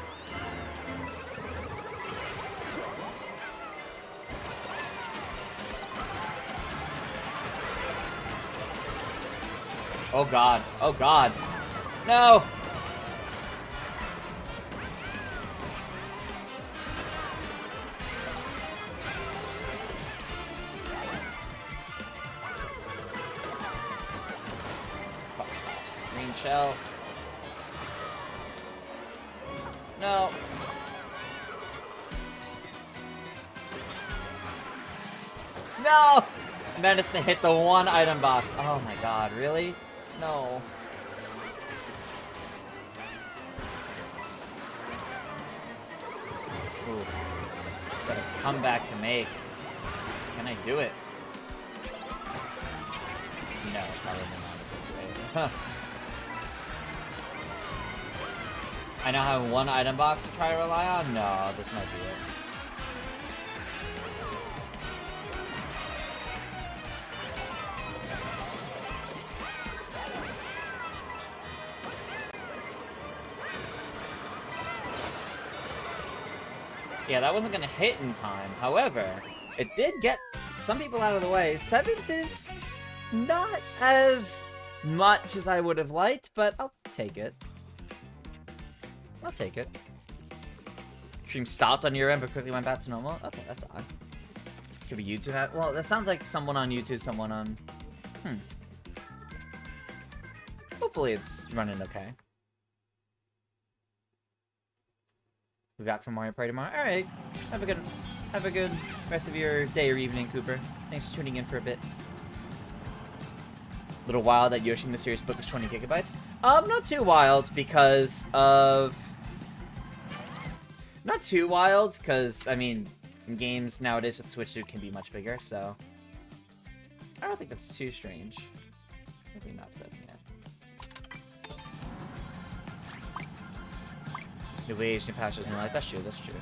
Oh god. Oh god. No! Green shell. No. No! I managed to hit the one item box. Oh my god, really? No. Ooh. Got a comeback to make. Can I do it? No, probably not this way. Huh. I now have one item box to try to rely on? No, this might be it. Yeah, that wasn't gonna hit in time. However, it did get some people out of the way. 7th is not as much as I would have liked, but I'll take it. I'll take it. Stream stopped on your end, but quickly went back to normal? Okay, that's odd. Could be YouTube. Well, that sounds like someone on YouTube, someone on... Hopefully it's running okay. We'll be back from Mario Party tomorrow. Alright. Have a good rest of your day or evening, Cooper. Thanks for tuning in for a bit. Little wild that Yoshi Mysterious Book is 20 gigabytes. Not too wild because of... Not too wild, because, I mean, games nowadays with Switch can be much bigger, so... I don't think that's too strange. Maybe not that, yeah. New age, new pastures, new life. That's true, that's true.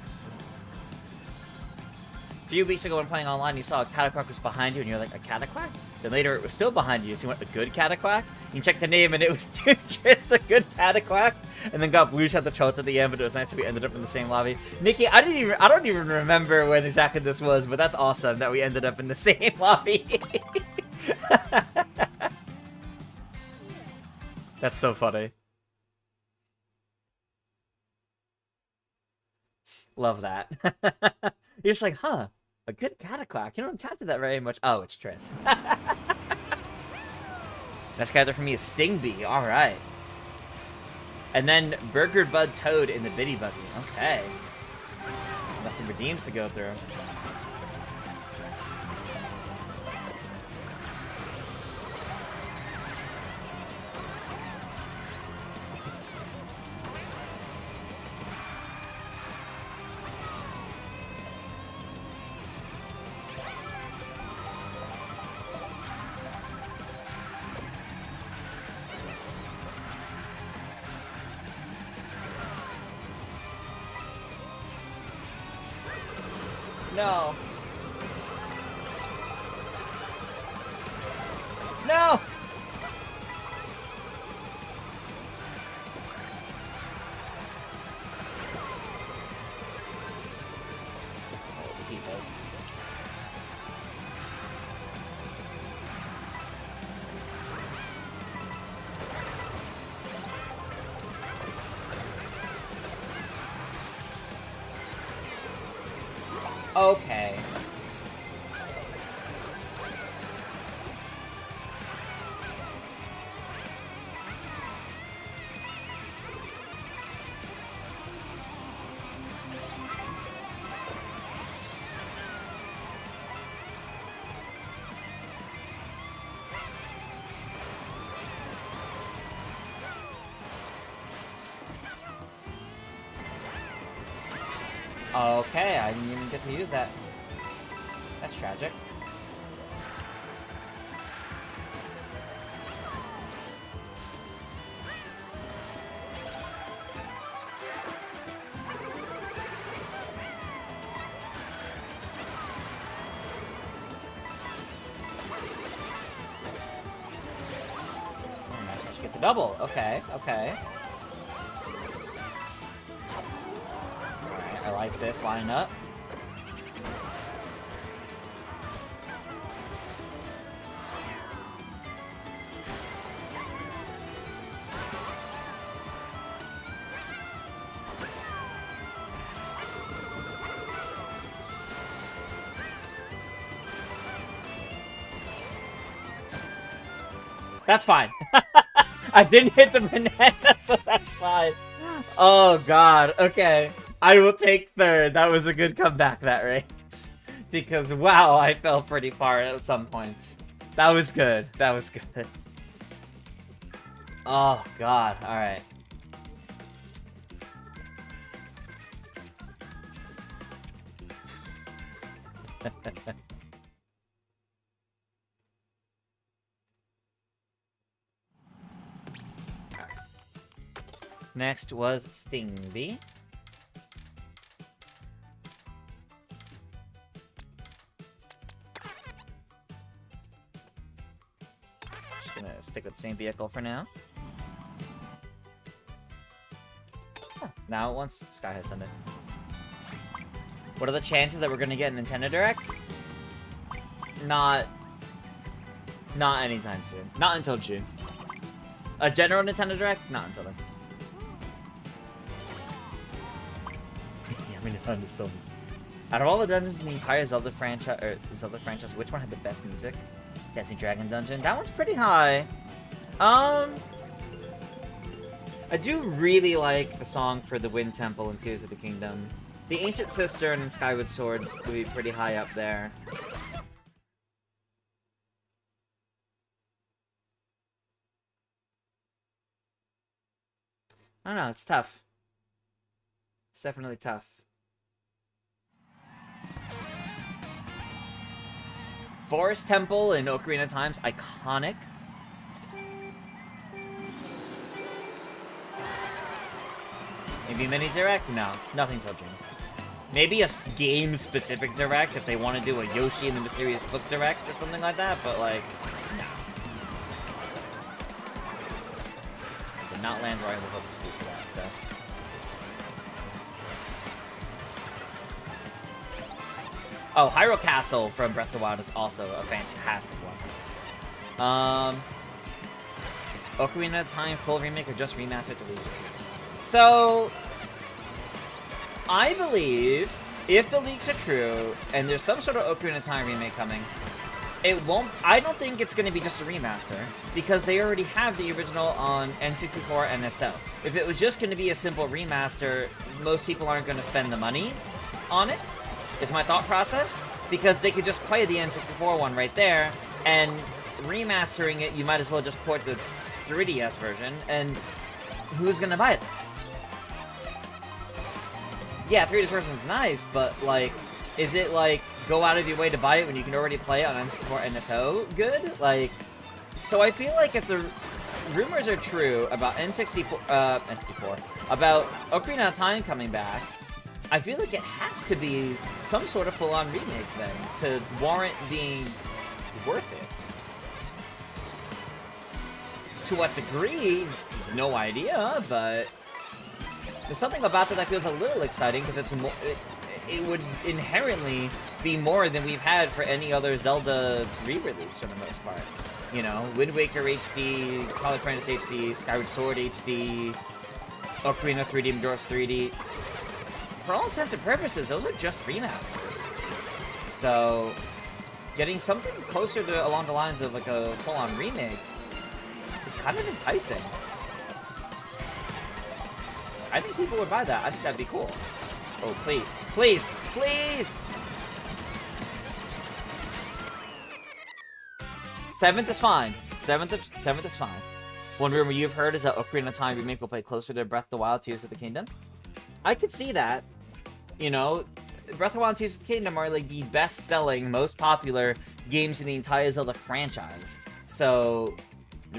A few weeks ago when playing online, you saw a Cataquack was behind you, and you're like, a Cataquack? Then later it was still behind you, so you went, a good Cataquack? You checked the name, and it was just a good Cataquack, and then got blue shot the trout at the end, but it was nice that we ended up in the same lobby. Nikki, I don't even remember when exactly this was, but that's awesome that we ended up in the same lobby. That's so funny. Love that. You're just like, huh, a good Cataquack. You don't capture that very much. Oh, it's Triss. Next character for me is Stingbee. All right. And then Burger Bud Toad in the Biddy Buggy. Okay. Got some redeems to go through. No. No! He does. Okay. Okay, I didn't even get to use that. That's tragic. Oh, nice. I should get the double. Okay, okay. Alright, I like this line up. That's fine. I didn't hit the banana, so that's fine. Oh god, okay. I will take third. That was a good comeback that race. Because, wow, I fell pretty far at some points. That was good. That was good. Oh god, alright. Next was Stingby. Just gonna stick with the same vehicle for now. Huh. Now it wants Sky High Summit. What are the chances that we're gonna get a Nintendo Direct? Not anytime soon. Not until June. A general Nintendo Direct? Not until then. Yeah, I mean, still. Out of all the dungeons in the entire Zelda franchise, which one had the best music? Dancing Dragon Dungeon. That one's pretty high. I do really like the song for the Wind Temple and Tears of the Kingdom. The Ancient Cistern and Skyward Sword would be pretty high up there. I don't know, it's tough. It's definitely tough. Forest Temple in Ocarina of Time's iconic. Maybe mini direct? No, nothing till June. Maybe a game-specific direct if they want to do a Yoshi and the Mysterious Book direct or something like that, but like, no. Did not land where I was hoping to do for that, so. Oh, Hyrule Castle from Breath of the Wild is also a fantastic one. Ocarina of Time full remake or just remastered to least. So, I believe if the leaks are true and there's some sort of Ocarina of Time remake coming, it won't. I don't think it's going to be just a remaster because they already have the original on N64 and NSO. If it was just going to be a simple remaster, most people aren't going to spend the money on it. Is my thought process, because they could just play the N64 one right there, and remastering it, you might as well just port the 3DS version, and who's gonna buy it? Yeah, 3DS version's nice, but, like, is it, like, go out of your way to buy it when you can already play it on N64 NSO good? Like, so I feel like if the rumors are true about N64, about Ocarina of Time coming back, I feel like it has to be some sort of full-on remake then to warrant being worth it. To what degree? No idea, but there's something about that feels a little exciting because it's more. It would inherently be more than we've had for any other Zelda re-release for the most part. You know, Wind Waker HD, Twilight Princess HD, Skyward Sword HD, Ocarina 3D, Majora's 3D. For all intents and purposes, those are just remasters. So, getting something closer to along the lines of like a full-on remake is kind of enticing. I think people would buy that. I think that'd be cool. Oh, please. Please! Please! 7th is fine. 7th is fine. One rumor you've heard is that Ocarina of Time remake will play closer to Breath of the Wild, Tears of the Kingdom. I could see that. You know, Breath of the Wild and Tears of the Kingdom are like the best-selling, most popular games in the entire Zelda franchise. So,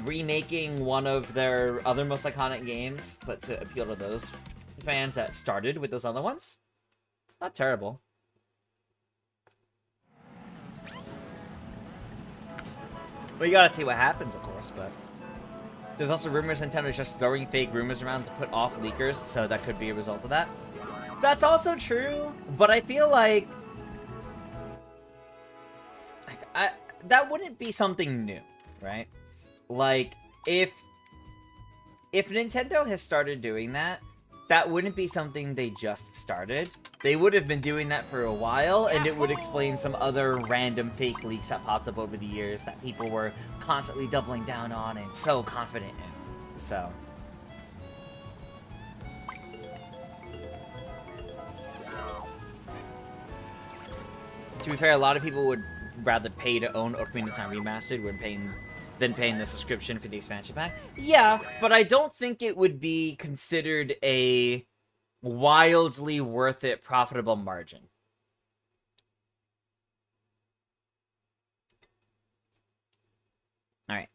remaking one of their other most iconic games, but to appeal to those fans that started with those other ones, not terrible. Well, you gotta see what happens, of course, but... There's also rumors Nintendo's just throwing fake rumors around to put off leakers, so that could be a result of that. That's also true, but I feel like... that wouldn't be something new, right? Like, if Nintendo has started doing that, that wouldn't be something they just started. They would have been doing that for a while, and it would explain some other random fake leaks that popped up over the years that people were constantly doubling down on and so confident in. So... To be fair, a lot of people would rather pay to own Ocarina of Time Remastered than paying the subscription for the expansion pack. Yeah, but I don't think it would be considered a wildly worth it profitable margin. Alright.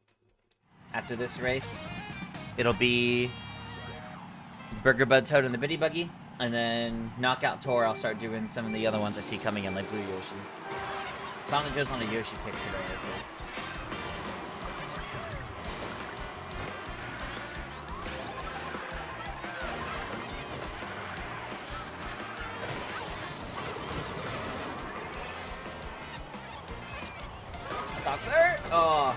After this race, it'll be Burger Bud Toad and the Bitty Buggy, and then Knockout Tour, I'll start doing some of the other ones I see coming in, like Blue Yoshi. Sonic Joe's on a Yoshi kick today, I see. Boxer! Oh.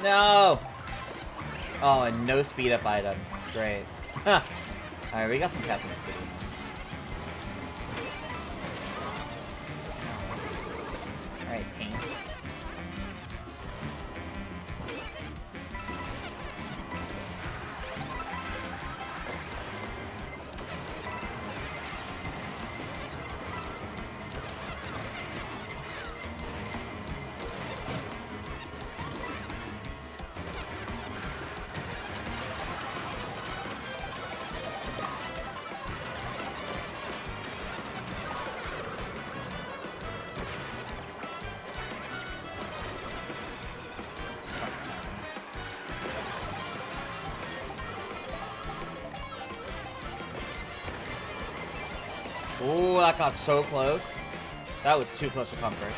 No! Oh, and no speed up item. Great. Huh. Alright, we got some captain activity. Alright, paint. Ooh, that got so close. That was too close for comfort.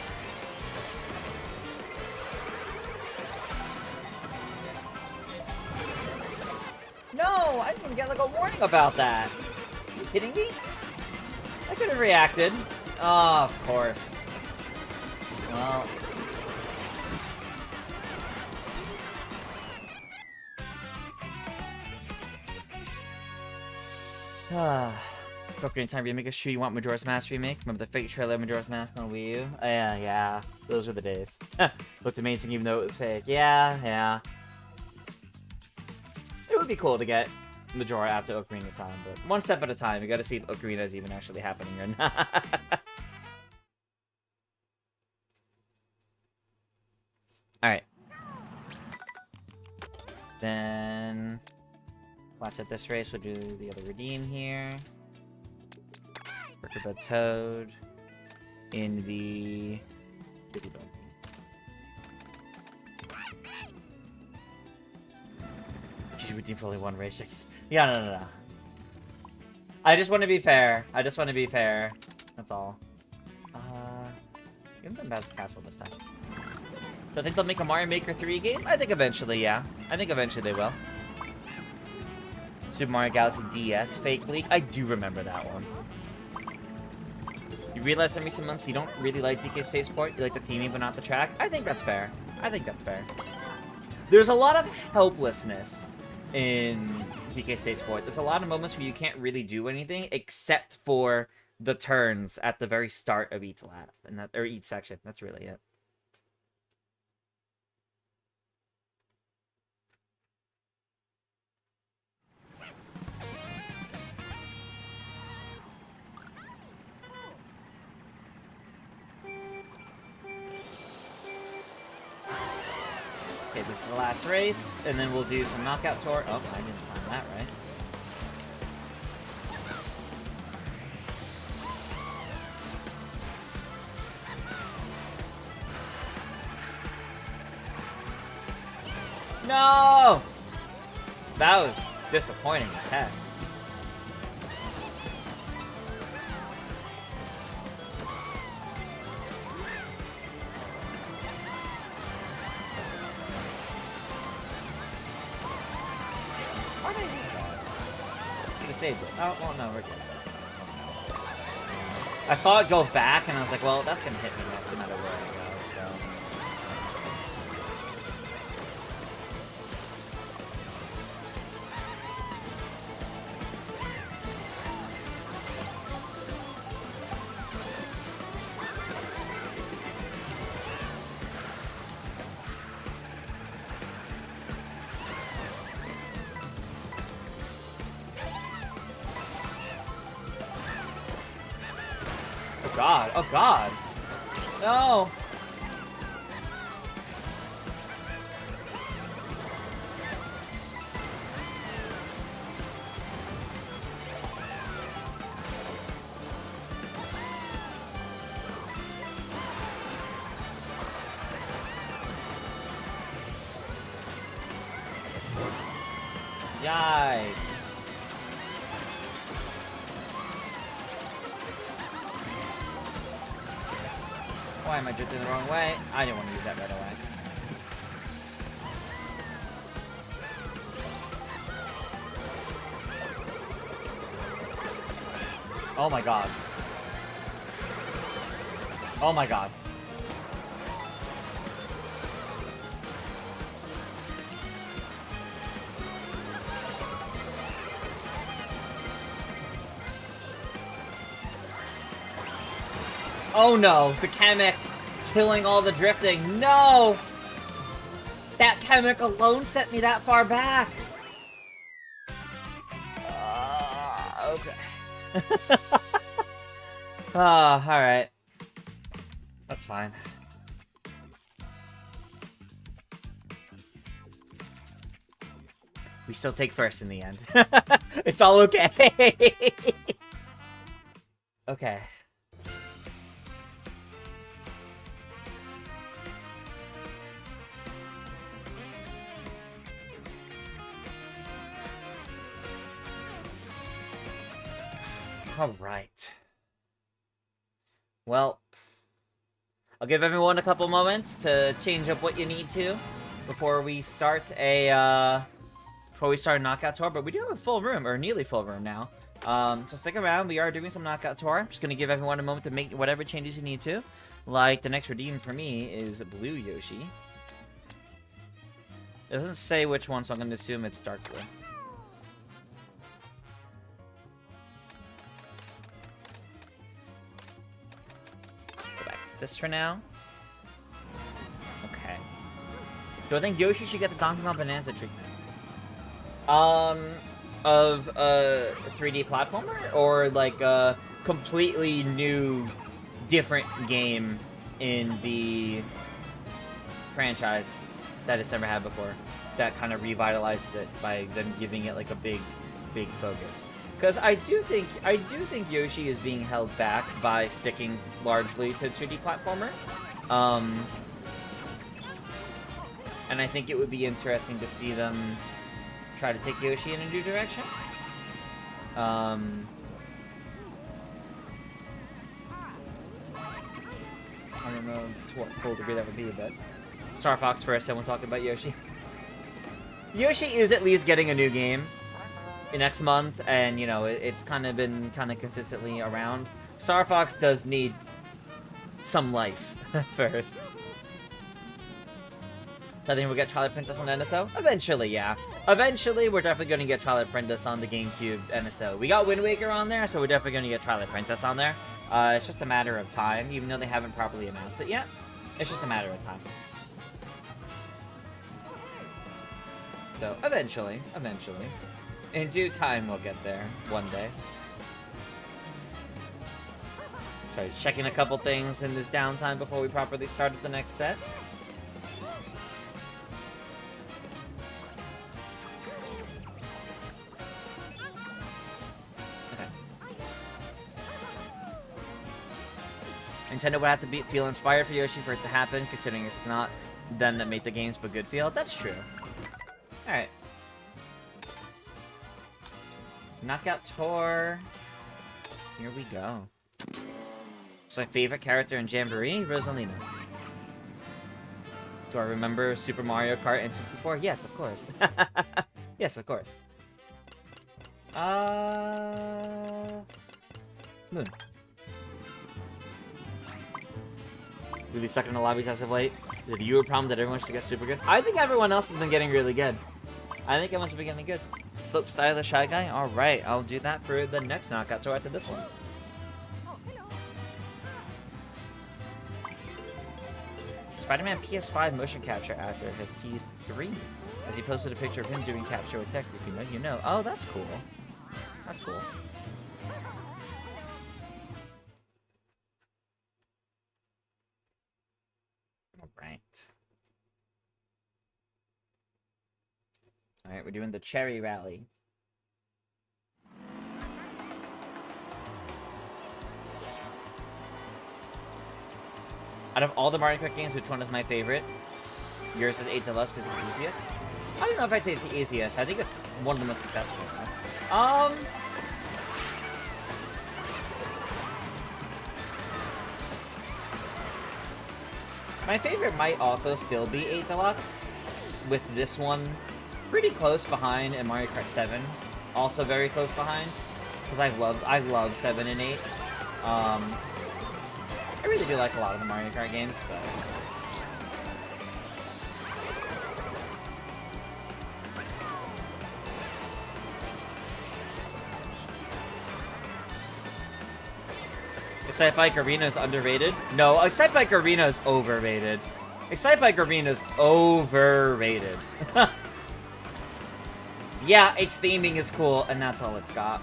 No, I didn't even get like a warning about that. Are you kidding me? I could have reacted. Oh, of course. Well. Ocarina of Time remake is true. You want Majora's Mask remake? Remember the fake trailer of Majora's Mask on Wii U? Yeah. Those were the days. Looked amazing even though it was fake. Yeah. It would be cool to get Majora after Ocarina of Time, but one step at a time. You gotta see if Ocarina is even actually happening or not. Alright. Then... last at this race, we'll do the other redeem here. Burger Bud Toad in the Bitty Buggy. You should redeem for only one race. Yeah, no. I just want to be fair. That's all. Give them Bowser's Castle this time. So I think they'll make a Mario Maker 3 game? I think eventually, yeah. I think eventually they will. Super Mario Galaxy DS fake leak. I do remember that one. You realize in recent months you don't really like DK Spaceport? You like the theming but not the track? I think that's fair. There's a lot of helplessness in DK Spaceport. There's a lot of moments where you can't really do anything except for the turns at the very start of each lap, or each section. That's really it. Okay, this is the last race, and then we'll do some knockout tour. Oh, I didn't find that right. No! That was disappointing as heck. Why did I use that? Should have saved it. Oh, well, no, we're good. I saw it go back, and I was like, well, that's gonna hit me next no matter where I go, so... Oh god, oh god! No! Yikes. Why am I drifting the wrong way? I didn't want to use that right away. Oh my god. Oh my god. Oh no, the Kamek killing all the drifting. No! That Kamek alone sent me that far back. Okay. Alright. That's fine. We still take first in the end. It's all okay. Okay. Alright. Well, I'll give everyone a couple moments to change up what you need to before we start a knockout tour, but we do have a full room, or nearly full room now. So stick around, we are doing some knockout tour. I'm just gonna give everyone a moment to make whatever changes you need to. Like, the next redeem for me is Blue Yoshi. It doesn't say which one, so I'm gonna assume it's Dark Blue. This for now. Okay. Do I think Yoshi should get the Donkey Kong Bonanza treatment? Of a 3D platformer? Or like a completely new, different game in the franchise that it's never had before? That kind of revitalized it by them giving it like a big focus. Because I do think Yoshi is being held back by sticking largely to 2D platformer. And I think it would be interesting to see them try to take Yoshi in a new direction. I don't know to what full degree that would be, but Star Fox first, and we'll talk about Yoshi. Yoshi is at least getting a new game next month, and you know it's kind of been consistently around. Star Fox does need some life first. So I think we'll get Twilight Princess on NSO? Eventually, yeah. Eventually, we're definitely going to get Twilight Princess on the GameCube NSO. We got Wind Waker on there, so we're definitely going to get Twilight Princess on there. It's just a matter of time, even though they haven't properly announced it yet. It's just a matter of time. So, eventually. In due time, we'll get there. One day. Sorry, checking a couple things in this downtime before we properly start the next set. Nintendo would have to feel inspired for Yoshi for it to happen, considering it's not them that made the games, but good feel. That's true. Alright. Knockout Tour. Here we go. So my favorite character in Jamboree? Rosalina. Do I remember Super Mario Kart in 64? Yes, of course. Yes, of course. Moon. Really stuck in the lobbies as of late. Is it you a problem that everyone should get super good? I think everyone else has been getting really good. I think everyone's been getting good. Slope Style the Shy Guy? Alright, I'll do that for the next knockout tour after this one. Spider-Man PS5 motion capture actor has teased 3, as he posted a picture of him doing capture with text. If you know, you know. Oh, that's cool. That's cool. Alright, we're doing the Cherry Rally. Out of all the Mario Kart games, which one is my favorite? Yours is 8 Deluxe because it's the easiest? I don't know if I'd say it's the easiest. I think it's one of the most accessible. My favorite might also still be 8 Deluxe, with this one pretty close behind, and Mario Kart 7 also very close behind, because I love 7 and 8. I really do like a lot of the Mario Kart games, but Excite Bike Arena's underrated? No, Excite Bike Arena's overrated. Excite Bike Arena's overrated. Yeah, its theming is cool, and that's all it's got.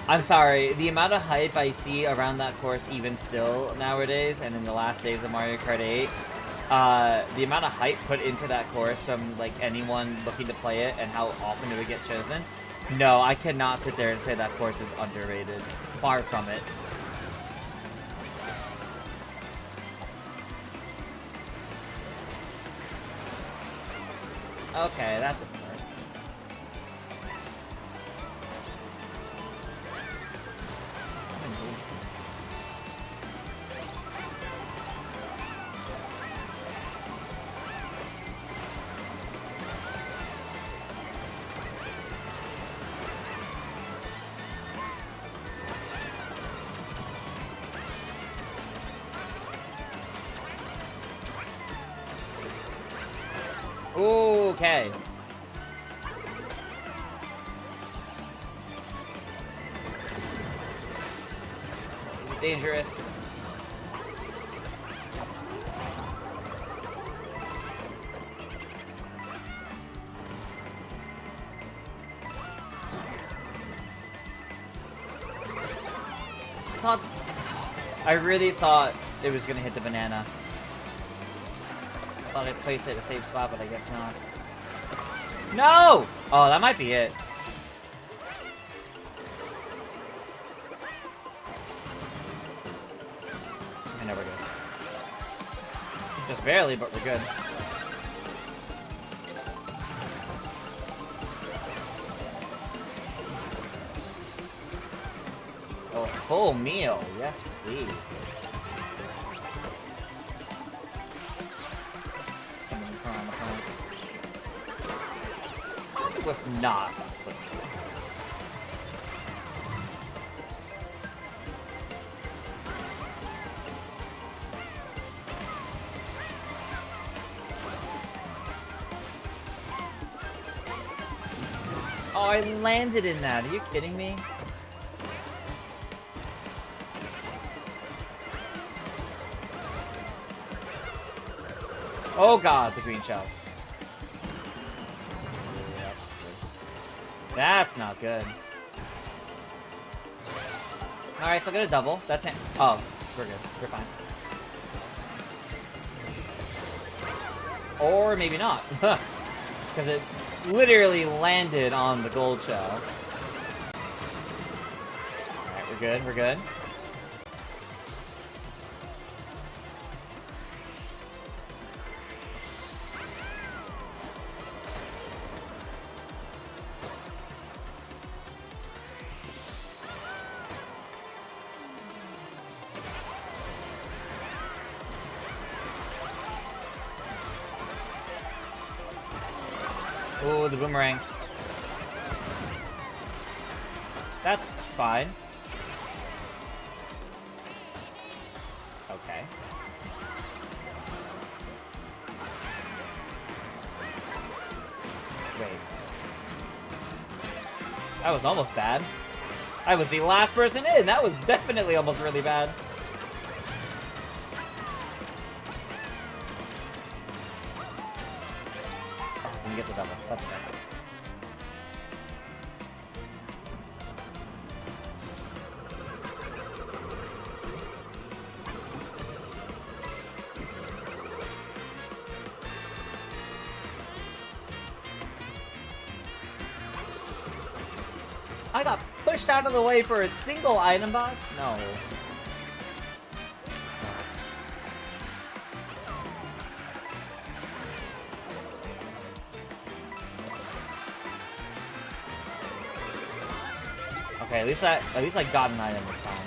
I'm sorry, the amount of hype I see around that course even still nowadays, and in the last days of Mario Kart 8, the amount of hype put into that course from, like, anyone looking to play it and how often it would get chosen. No, I cannot sit there and say that course is underrated. Far from it. Okay, that didn't work. Okay. Is it dangerous? I really thought it was gonna hit the banana. Thought I'd place it at a safe spot, but I guess not. No! Oh, that might be it. I know we're good. Just barely, but we're good. Oh, full meal. Yes, please. Was not close. Oh, I landed in that. Are you kidding me? Oh god, the green shells. That's not good. Alright, so I got a double. That's it. Oh, we're good. We're fine. Or maybe not. Because it literally landed on the gold shell. Alright, we're good. We're good. Oh, the boomerangs. That's fine. Okay. Wait. That was almost bad. I was the last person in. That was definitely almost really bad. Get the double. That's fair. I got pushed out of the way for a single item box? No. Okay, at least I got an item this time.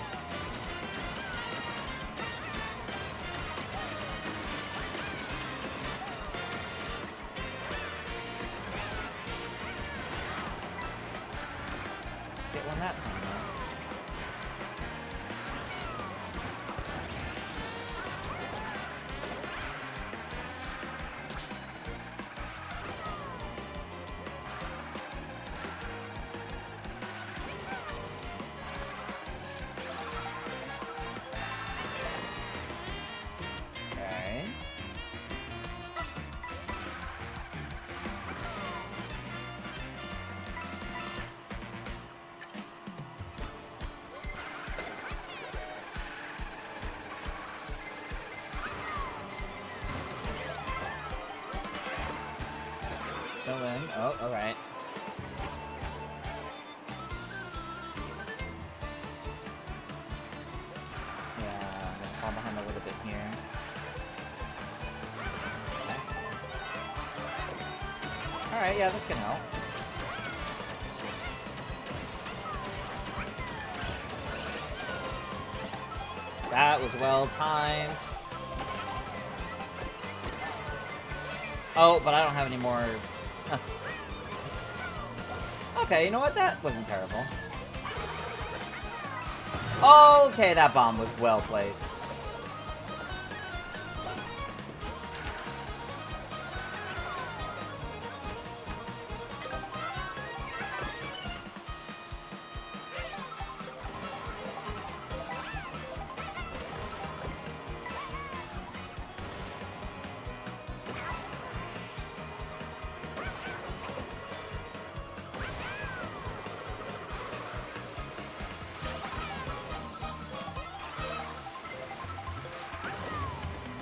Get one that time, though. Still in. Oh, alright. Yeah, I'm gonna fall behind a little bit here. Okay. Alright, yeah, this can help. That was well timed. Oh, but I don't have any more. Okay, you know what? That wasn't terrible. Okay, that bomb was well placed.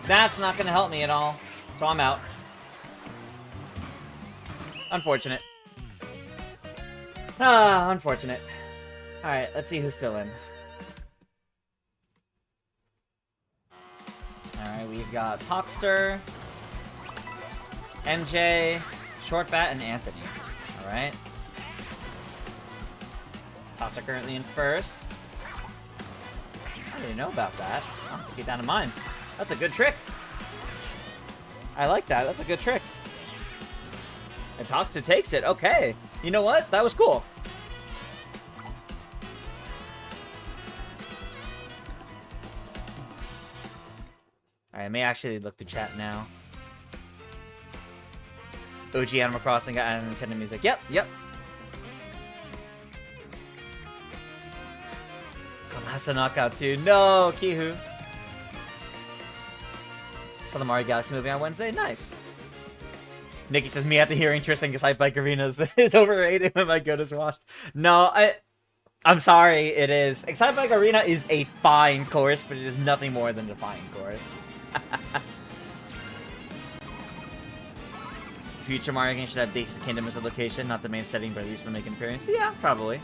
That's not gonna help me at all. So I'm out. Unfortunate. Ah, unfortunate. Alright, let's see who's still in. Alright, we've got Talkster, MJ, Shortbat, and Anthony. Alright. Talkster currently in first. I didn't know about that. I'll keep that in mind. That's a good trick. I like that. That's a good trick. And Talkster takes it. Okay. You know what? That was cool. Alright, I may actually look to chat now. OG Animal Crossing got Nintendo music. Yep, yep. It's a knockout too. No, Kihu. Saw the Mario Galaxy movie on Wednesday. Nice. Nikki says, me at the hearing Tristan gets hyped by Arenas is overrated when my goat is washed. No, I'm sorry, it is. Excite Bike Arena is a fine course, but it is nothing more than a fine course. Future Mario game should have Dace's Kingdom as a location, not the main setting, but at least to make an appearance. Yeah, probably.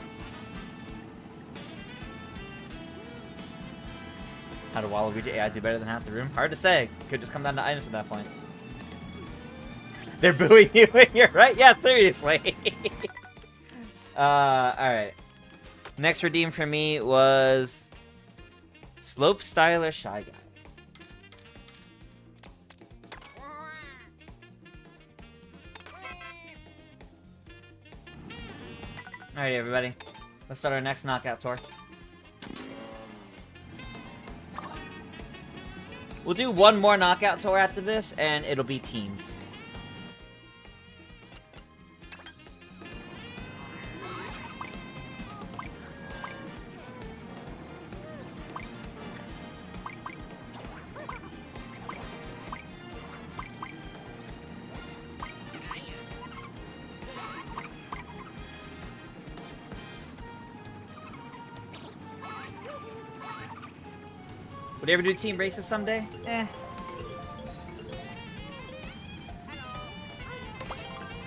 How do Waluigi AI do better than half the room? Hard to say. Could just come down to items at that point. They're booing you when you're right? Yeah, seriously. Alright. Next redeem for me was Slope Styler Shy Guy. Alright, everybody. Let's start our next knockout tour. We'll do one more knockout tour after this, and it'll be teams. Would you ever do team races someday? Eh.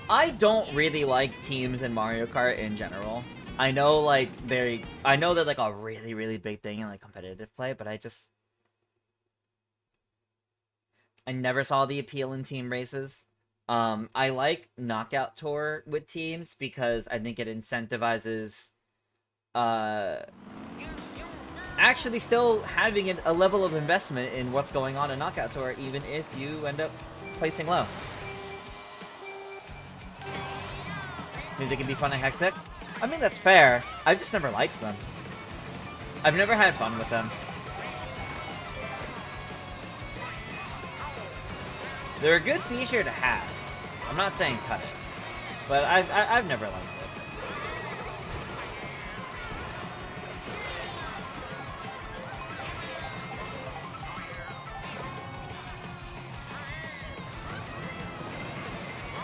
I don't really like teams in Mario Kart in general. I know, like, they're like a really, really big thing in like competitive play, but I never saw the appeal in team races. I like Knockout Tour with teams because I think it incentivizes actually still having a level of investment in what's going on in Knockout Tour, even if you end up placing low. Maybe they can be fun and hectic. I mean, that's fair. I've just never liked them. I've never had fun with them. They're a good feature to have. I'm not saying cut it, but I've never liked it.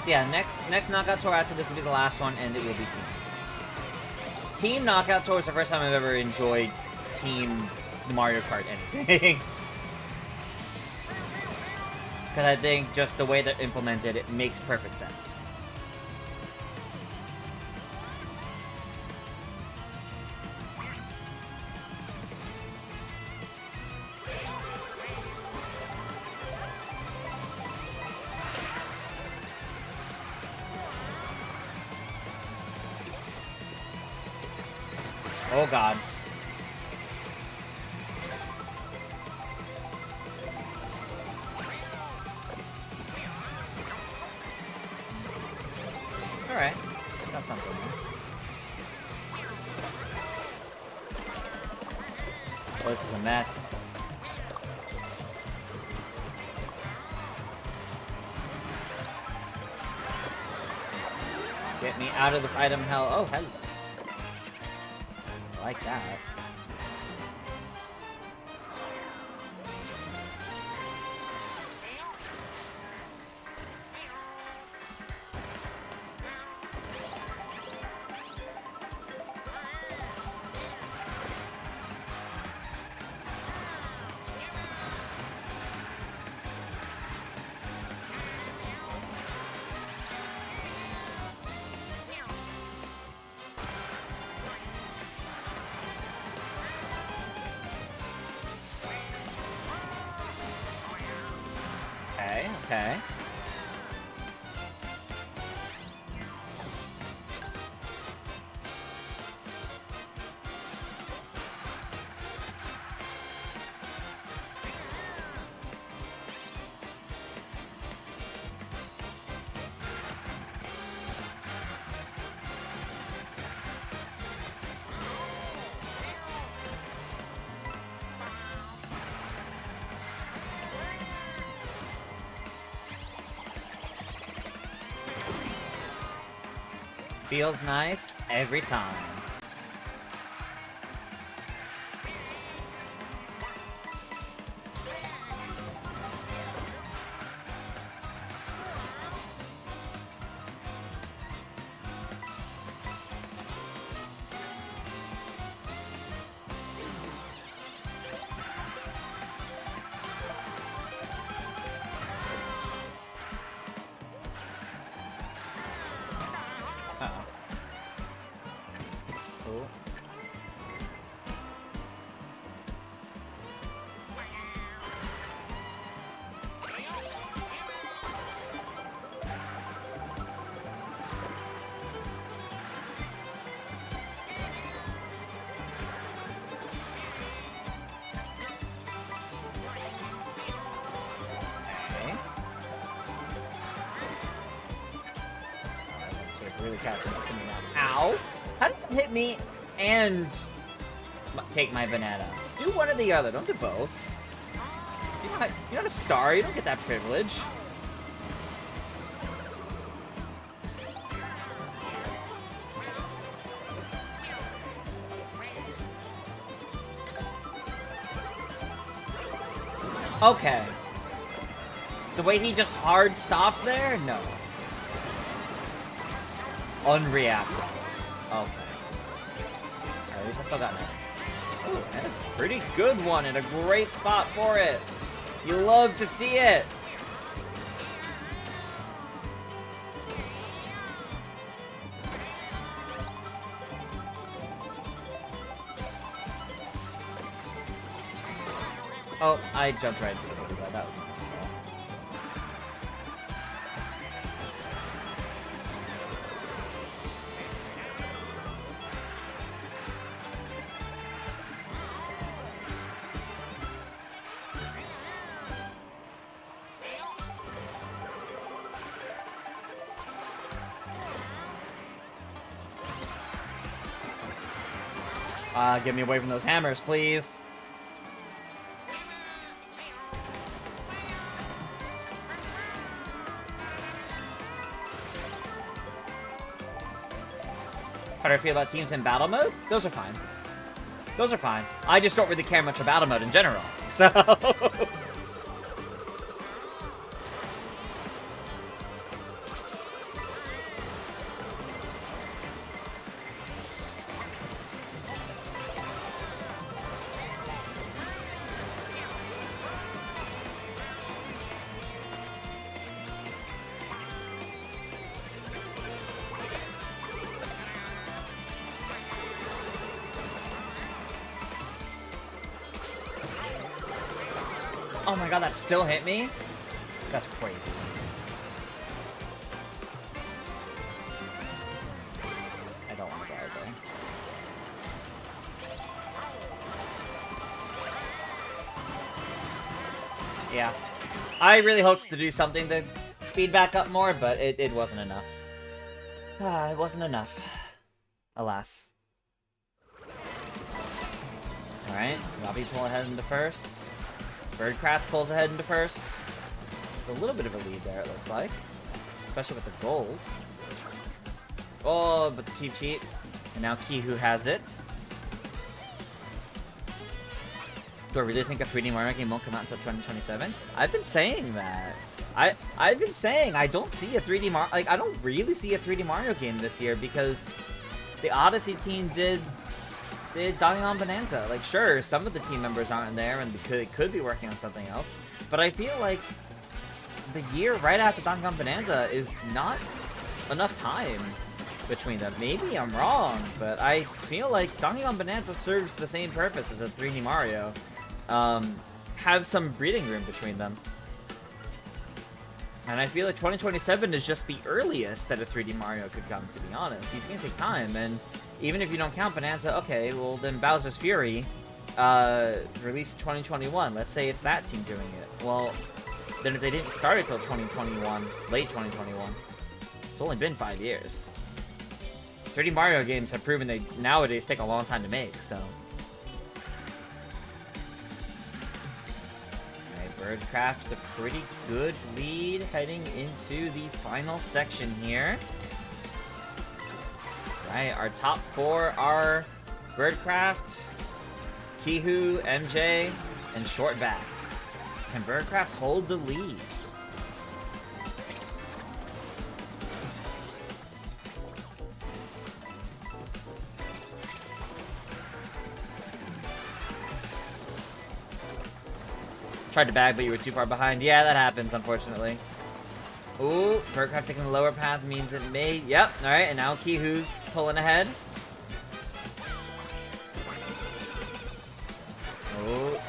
So yeah, next knockout tour after this will be the last one, and it will be teams. Team knockout tour is the first time I've ever enjoyed team Mario Kart anything. Because I think just the way they're implemented, it makes perfect sense. Oh god. Alright. Got something. Oh, this is a mess. Get me out of this item hell. Oh, hello. I like that. Okay. Feels nice every time. really catching up to me now. Ow! How did you hit me and take my banana? Do one or the other. Don't do both. You're not a star. You don't get that privilege. Okay. The way he just hard stopped there? No. Unreactive. Okay. At least I still got that. Oh, and a pretty good one and a great spot for it. You love to see it. Oh, I jumped right into the middle of that. That was my fault. Get me away from those hammers, please. How do I feel about teams in battle mode? Those are fine. Those are fine. I just don't really care much about battle mode in general. So... Oh my god, that still hit me? That's crazy. I don't want to die there. Yeah. I really hoped to do something to speed back up more, but it wasn't enough. It wasn't enough. Alas. Alright, Robbie pull ahead into first. Birdcraft pulls ahead into first. A little bit of a lead there, it looks like. Especially with the gold. Oh, but the cheat. And now Kihu has it. Do I really think a 3D Mario game won't come out until 2027? I've been saying that. I've been saying I don't see a 3D Mario... Like, I don't really see a 3D Mario game this year because the Odyssey team did Donkey Kong Bonanza. Like, sure, some of the team members aren't there and could be working on something else, but I feel like the year right after Donkey Kong Bonanza is not enough time between them. Maybe I'm wrong, but I feel like Donkey Kong Bonanza serves the same purpose as a 3D Mario. Have some breathing room between them. And I feel like 2027 is just the earliest that a 3D Mario could come, to be honest. These games take time, and even if you don't count Bonanza, okay, well then Bowser's Fury, released 2021. Let's say it's that team doing it. Well, then if they didn't start it till 2021, late 2021, it's only been 5 years. 3D Mario games have proven they nowadays take a long time to make, so. Alright, Birdcraft with a pretty good lead heading into the final section here. Right, our top four are Birdcraft, Kihu, MJ, and Shortbacked. Can Birdcraft hold the lead? Tried to bag, but you were too far behind. Yeah, that happens, unfortunately. Ooh, Birdcraft taking the lower path means it may... Yep, alright, and now Kihu's pulling ahead. Oh,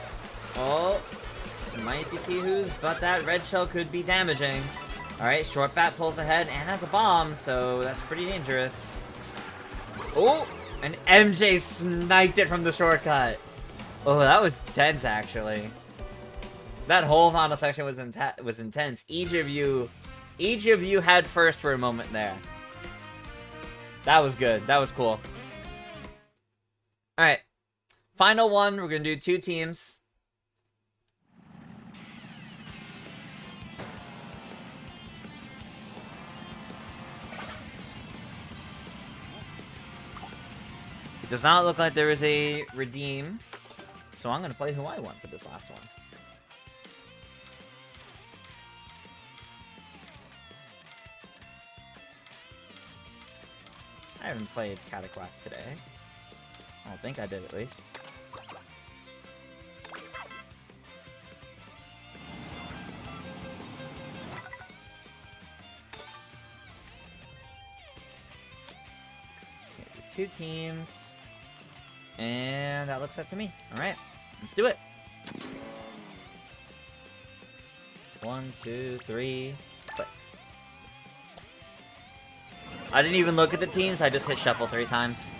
oh, this might be Kihu's, but that red shell could be damaging. Alright, Shortbat pulls ahead and has a bomb, so that's pretty dangerous. Oh, and MJ sniped it from the shortcut. Oh, that was tense, actually. That whole final section was intense. Each of you had first for a moment there. That was good. That was cool. Alright. Final one. We're going to do 2 teams. It does not look like there is a redeem. So I'm going to play who I want for this last one. I haven't played Cataclack today. I don't think I did, at least. Okay, 2 teams. And that looks up to me. Alright, let's do it. 1, 2, 3, click. I didn't even look at the teams, I just hit shuffle 3 times.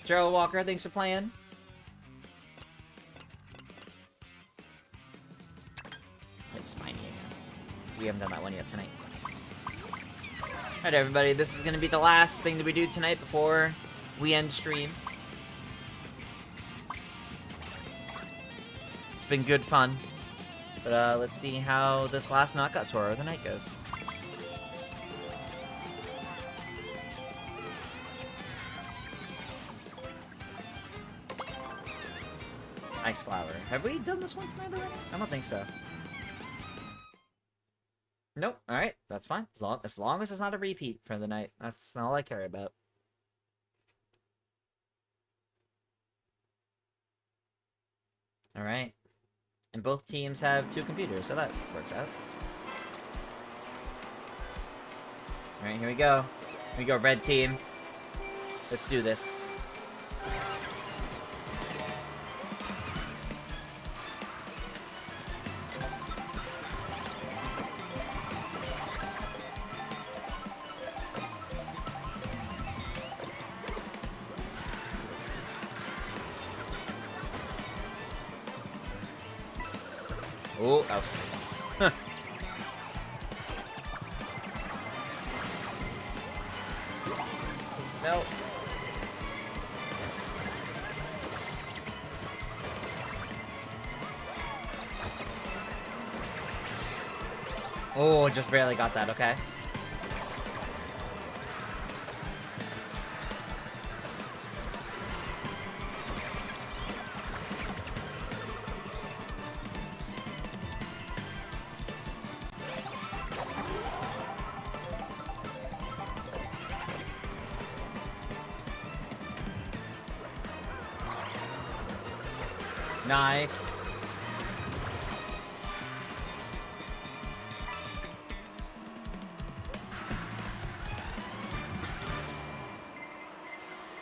Gerald Walker, thanks for playing. It's Spiny again. We haven't done that one yet tonight. Alright everybody, this is going to be the last thing that we do tonight before we end stream. It's been good fun. But let's see how this last knockout tour of the night goes. Ice Flower. Have we done this one tonight already? I don't think so. Nope. Alright, that's fine. As long as it's not a repeat for the night. That's all I care about. Alright. And both teams have 2 computers, so that works out. Alright, here we go. Here we go, red team. Let's do this. Oh, that was close. No. Oh, just barely got that, okay. Nice.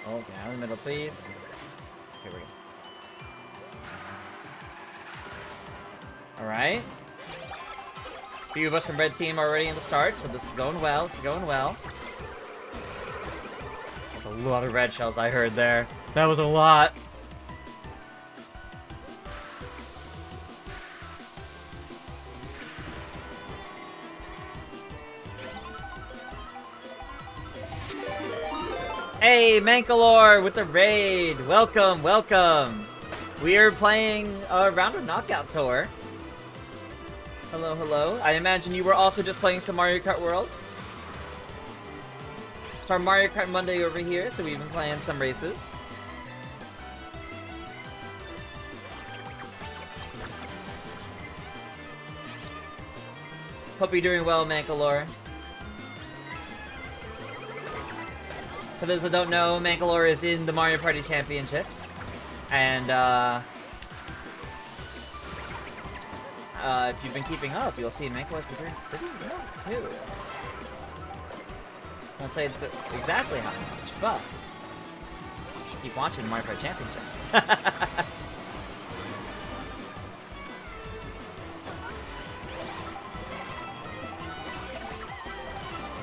Okay, out in the middle, please. Here we go. Alright. Few of us from red team already in the start, so this is going well. This is going well. That's a lot of red shells I heard there. That was a lot. Hey, Mankalore with the raid. Welcome, welcome. We are playing a round of knockout tour. Hello, hello. I imagine you were also just playing some Mario Kart World. It's our Mario Kart Monday over here, so we've been playing some races. Hope you're doing well, Mankalore. For those that don't know, Mankalore is in the Mario Party Championships. And, if you've been keeping up, you'll see Mankalore's been doing pretty well, too. Won't say exactly how much, but you should keep watching Mario Party Championships.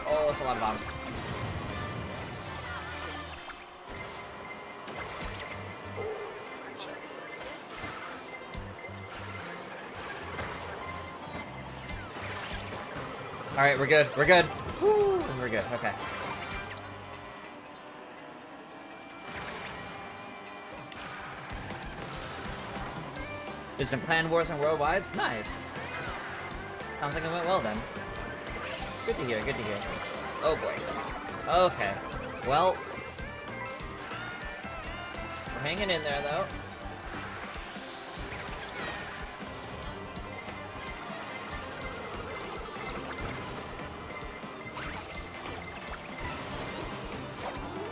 Oh, that's a lot of bombs. Alright, we're good. We're good. Woo, we're good. Okay. Did some clan wars and worldwides? Nice. Sounds like it went well then. Good to hear, good to hear. Oh boy. Okay. Well. We're hanging in there though.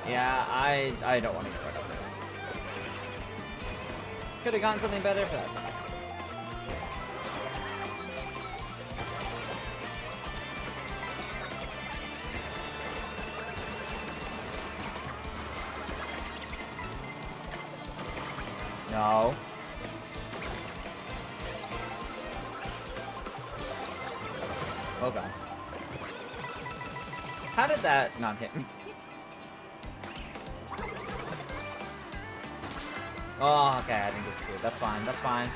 Yeah, I don't want to get rid of it. Could have gotten something better, but that's okay. No. Oh god. How did that not hit me? Oh, okay, I think it's good. That's fine, that's fine.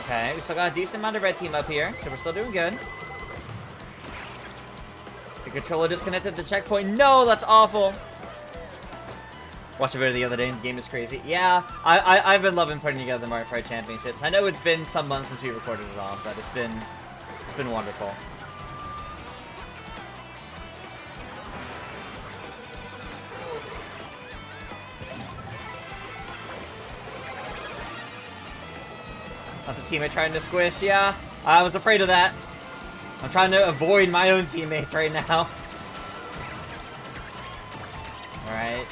Okay, we still got a decent amount of red team up here, so we're still doing good. The controller disconnected the checkpoint. No, that's awful. Watched a video the other day, and the game is crazy. Yeah, I've been loving putting together the Mario Kart Championships. I know it's been some months since we recorded it all, but it's been wonderful. Not the teammate trying to squish, yeah. I was afraid of that. I'm trying to avoid my own teammates right now. Alright.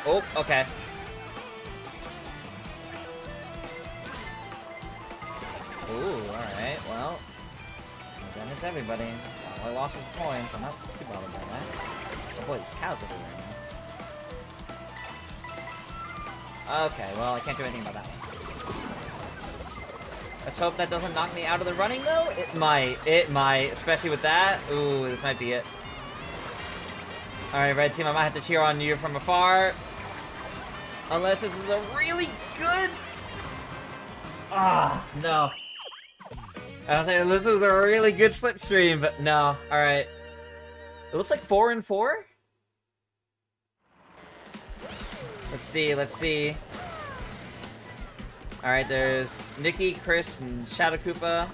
Oh, okay. Ooh, alright, well. Then it's everybody. All I lost was a coin, so I'm not too bothered by that. Oh boy, these cows everywhere now. Okay, well, I can't do anything about that one. Let's hope that doesn't knock me out of the running, though. It might, especially with that. Ooh, this might be it. Alright, red team, I might have to cheer on you from afar. Unless this is a really good... Ah, no. I don't think this was a really good slipstream, but no. Alright. It looks like 4 and 4? Let's see, let's see. Alright, there's Nikki, Chris, and Shadow Koopa,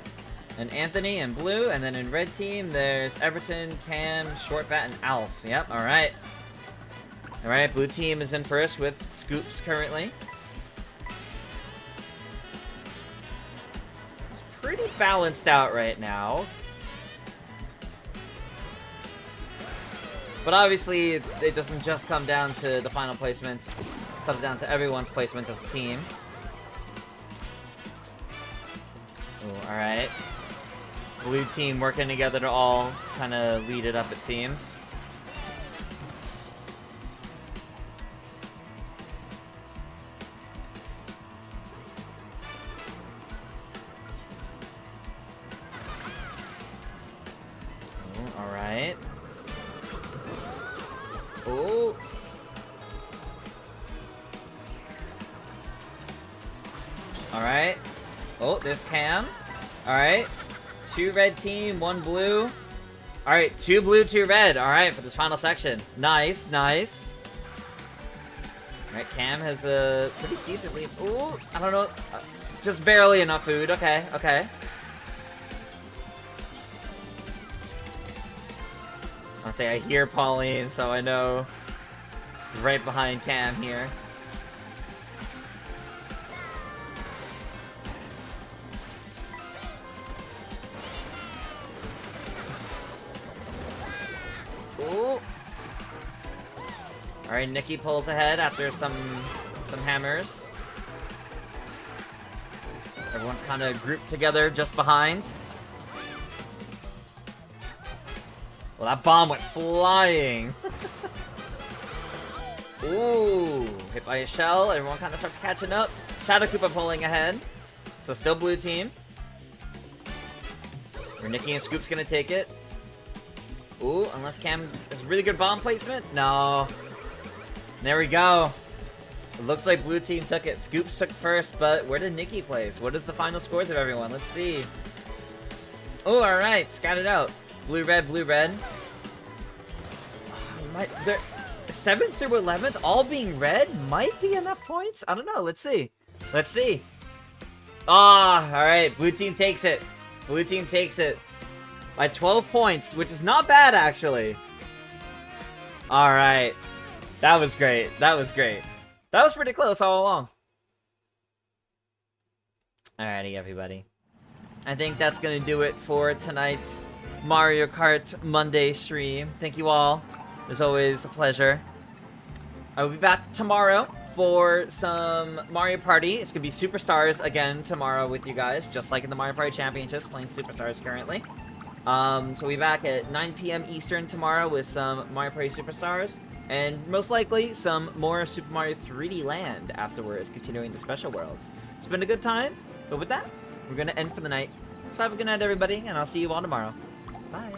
and Anthony in blue, and then in red team, there's Everton, Cam, Shortbat, and Alf. Yep, alright. Alright, blue team is in first with Scoops currently. It's pretty balanced out right now. But obviously, it doesn't just come down to the final placements. It comes down to everyone's placement as a team. Ooh, alright. Blue team working together to all kind of lead it up, it seems. Alright. Oh. Alright. Oh, there's Cam. Alright. 2 red team, 1 blue. Alright, 2 blue, 2 red. Alright, for this final section. Nice, nice. Alright, Cam has a pretty decent lead. Ooh, I don't know. It's just barely enough food. Okay, okay. I'll say I hear Pauline, so I know right behind Cam here. Ooh. Alright, Nikki pulls ahead after some hammers. Everyone's kind of grouped together just behind. Well, that bomb went flying. Ooh, hit by a shell. Everyone kind of starts catching up. Shadow Koopa pulling ahead. So still blue team. Or Nikki and Scoop's gonna take it. Ooh, unless Cam has really good bomb placement? No. There we go. It looks like blue team took it. Scoops took first, but where did Nikki place? What is the final scores of everyone? Let's see. Oh, alright. Scattered out. Blue, red, blue, red. 7th through 11th, all being red, might be enough points? I don't know. Let's see. Let's see. Ah, alright. Blue team takes it. Blue team takes it. By 12 points, which is not bad, actually. Alright. That was great. That was great. That was pretty close all along. Alrighty, everybody. I think that's going to do it for tonight's Mario Kart Monday stream. Thank you all. It was always a pleasure. I will be back tomorrow for some Mario Party. It's going to be Superstars again tomorrow with you guys, just like in the Mario Party Championships, playing Superstars currently. So we'll be back at 9 p.m. Eastern tomorrow with some Mario Party Superstars, and most likely some more Super Mario 3D Land afterwards, continuing the special worlds. It's been a good time, but with that, we're going to end for the night. So have a good night, everybody, and I'll see you all tomorrow. Bye.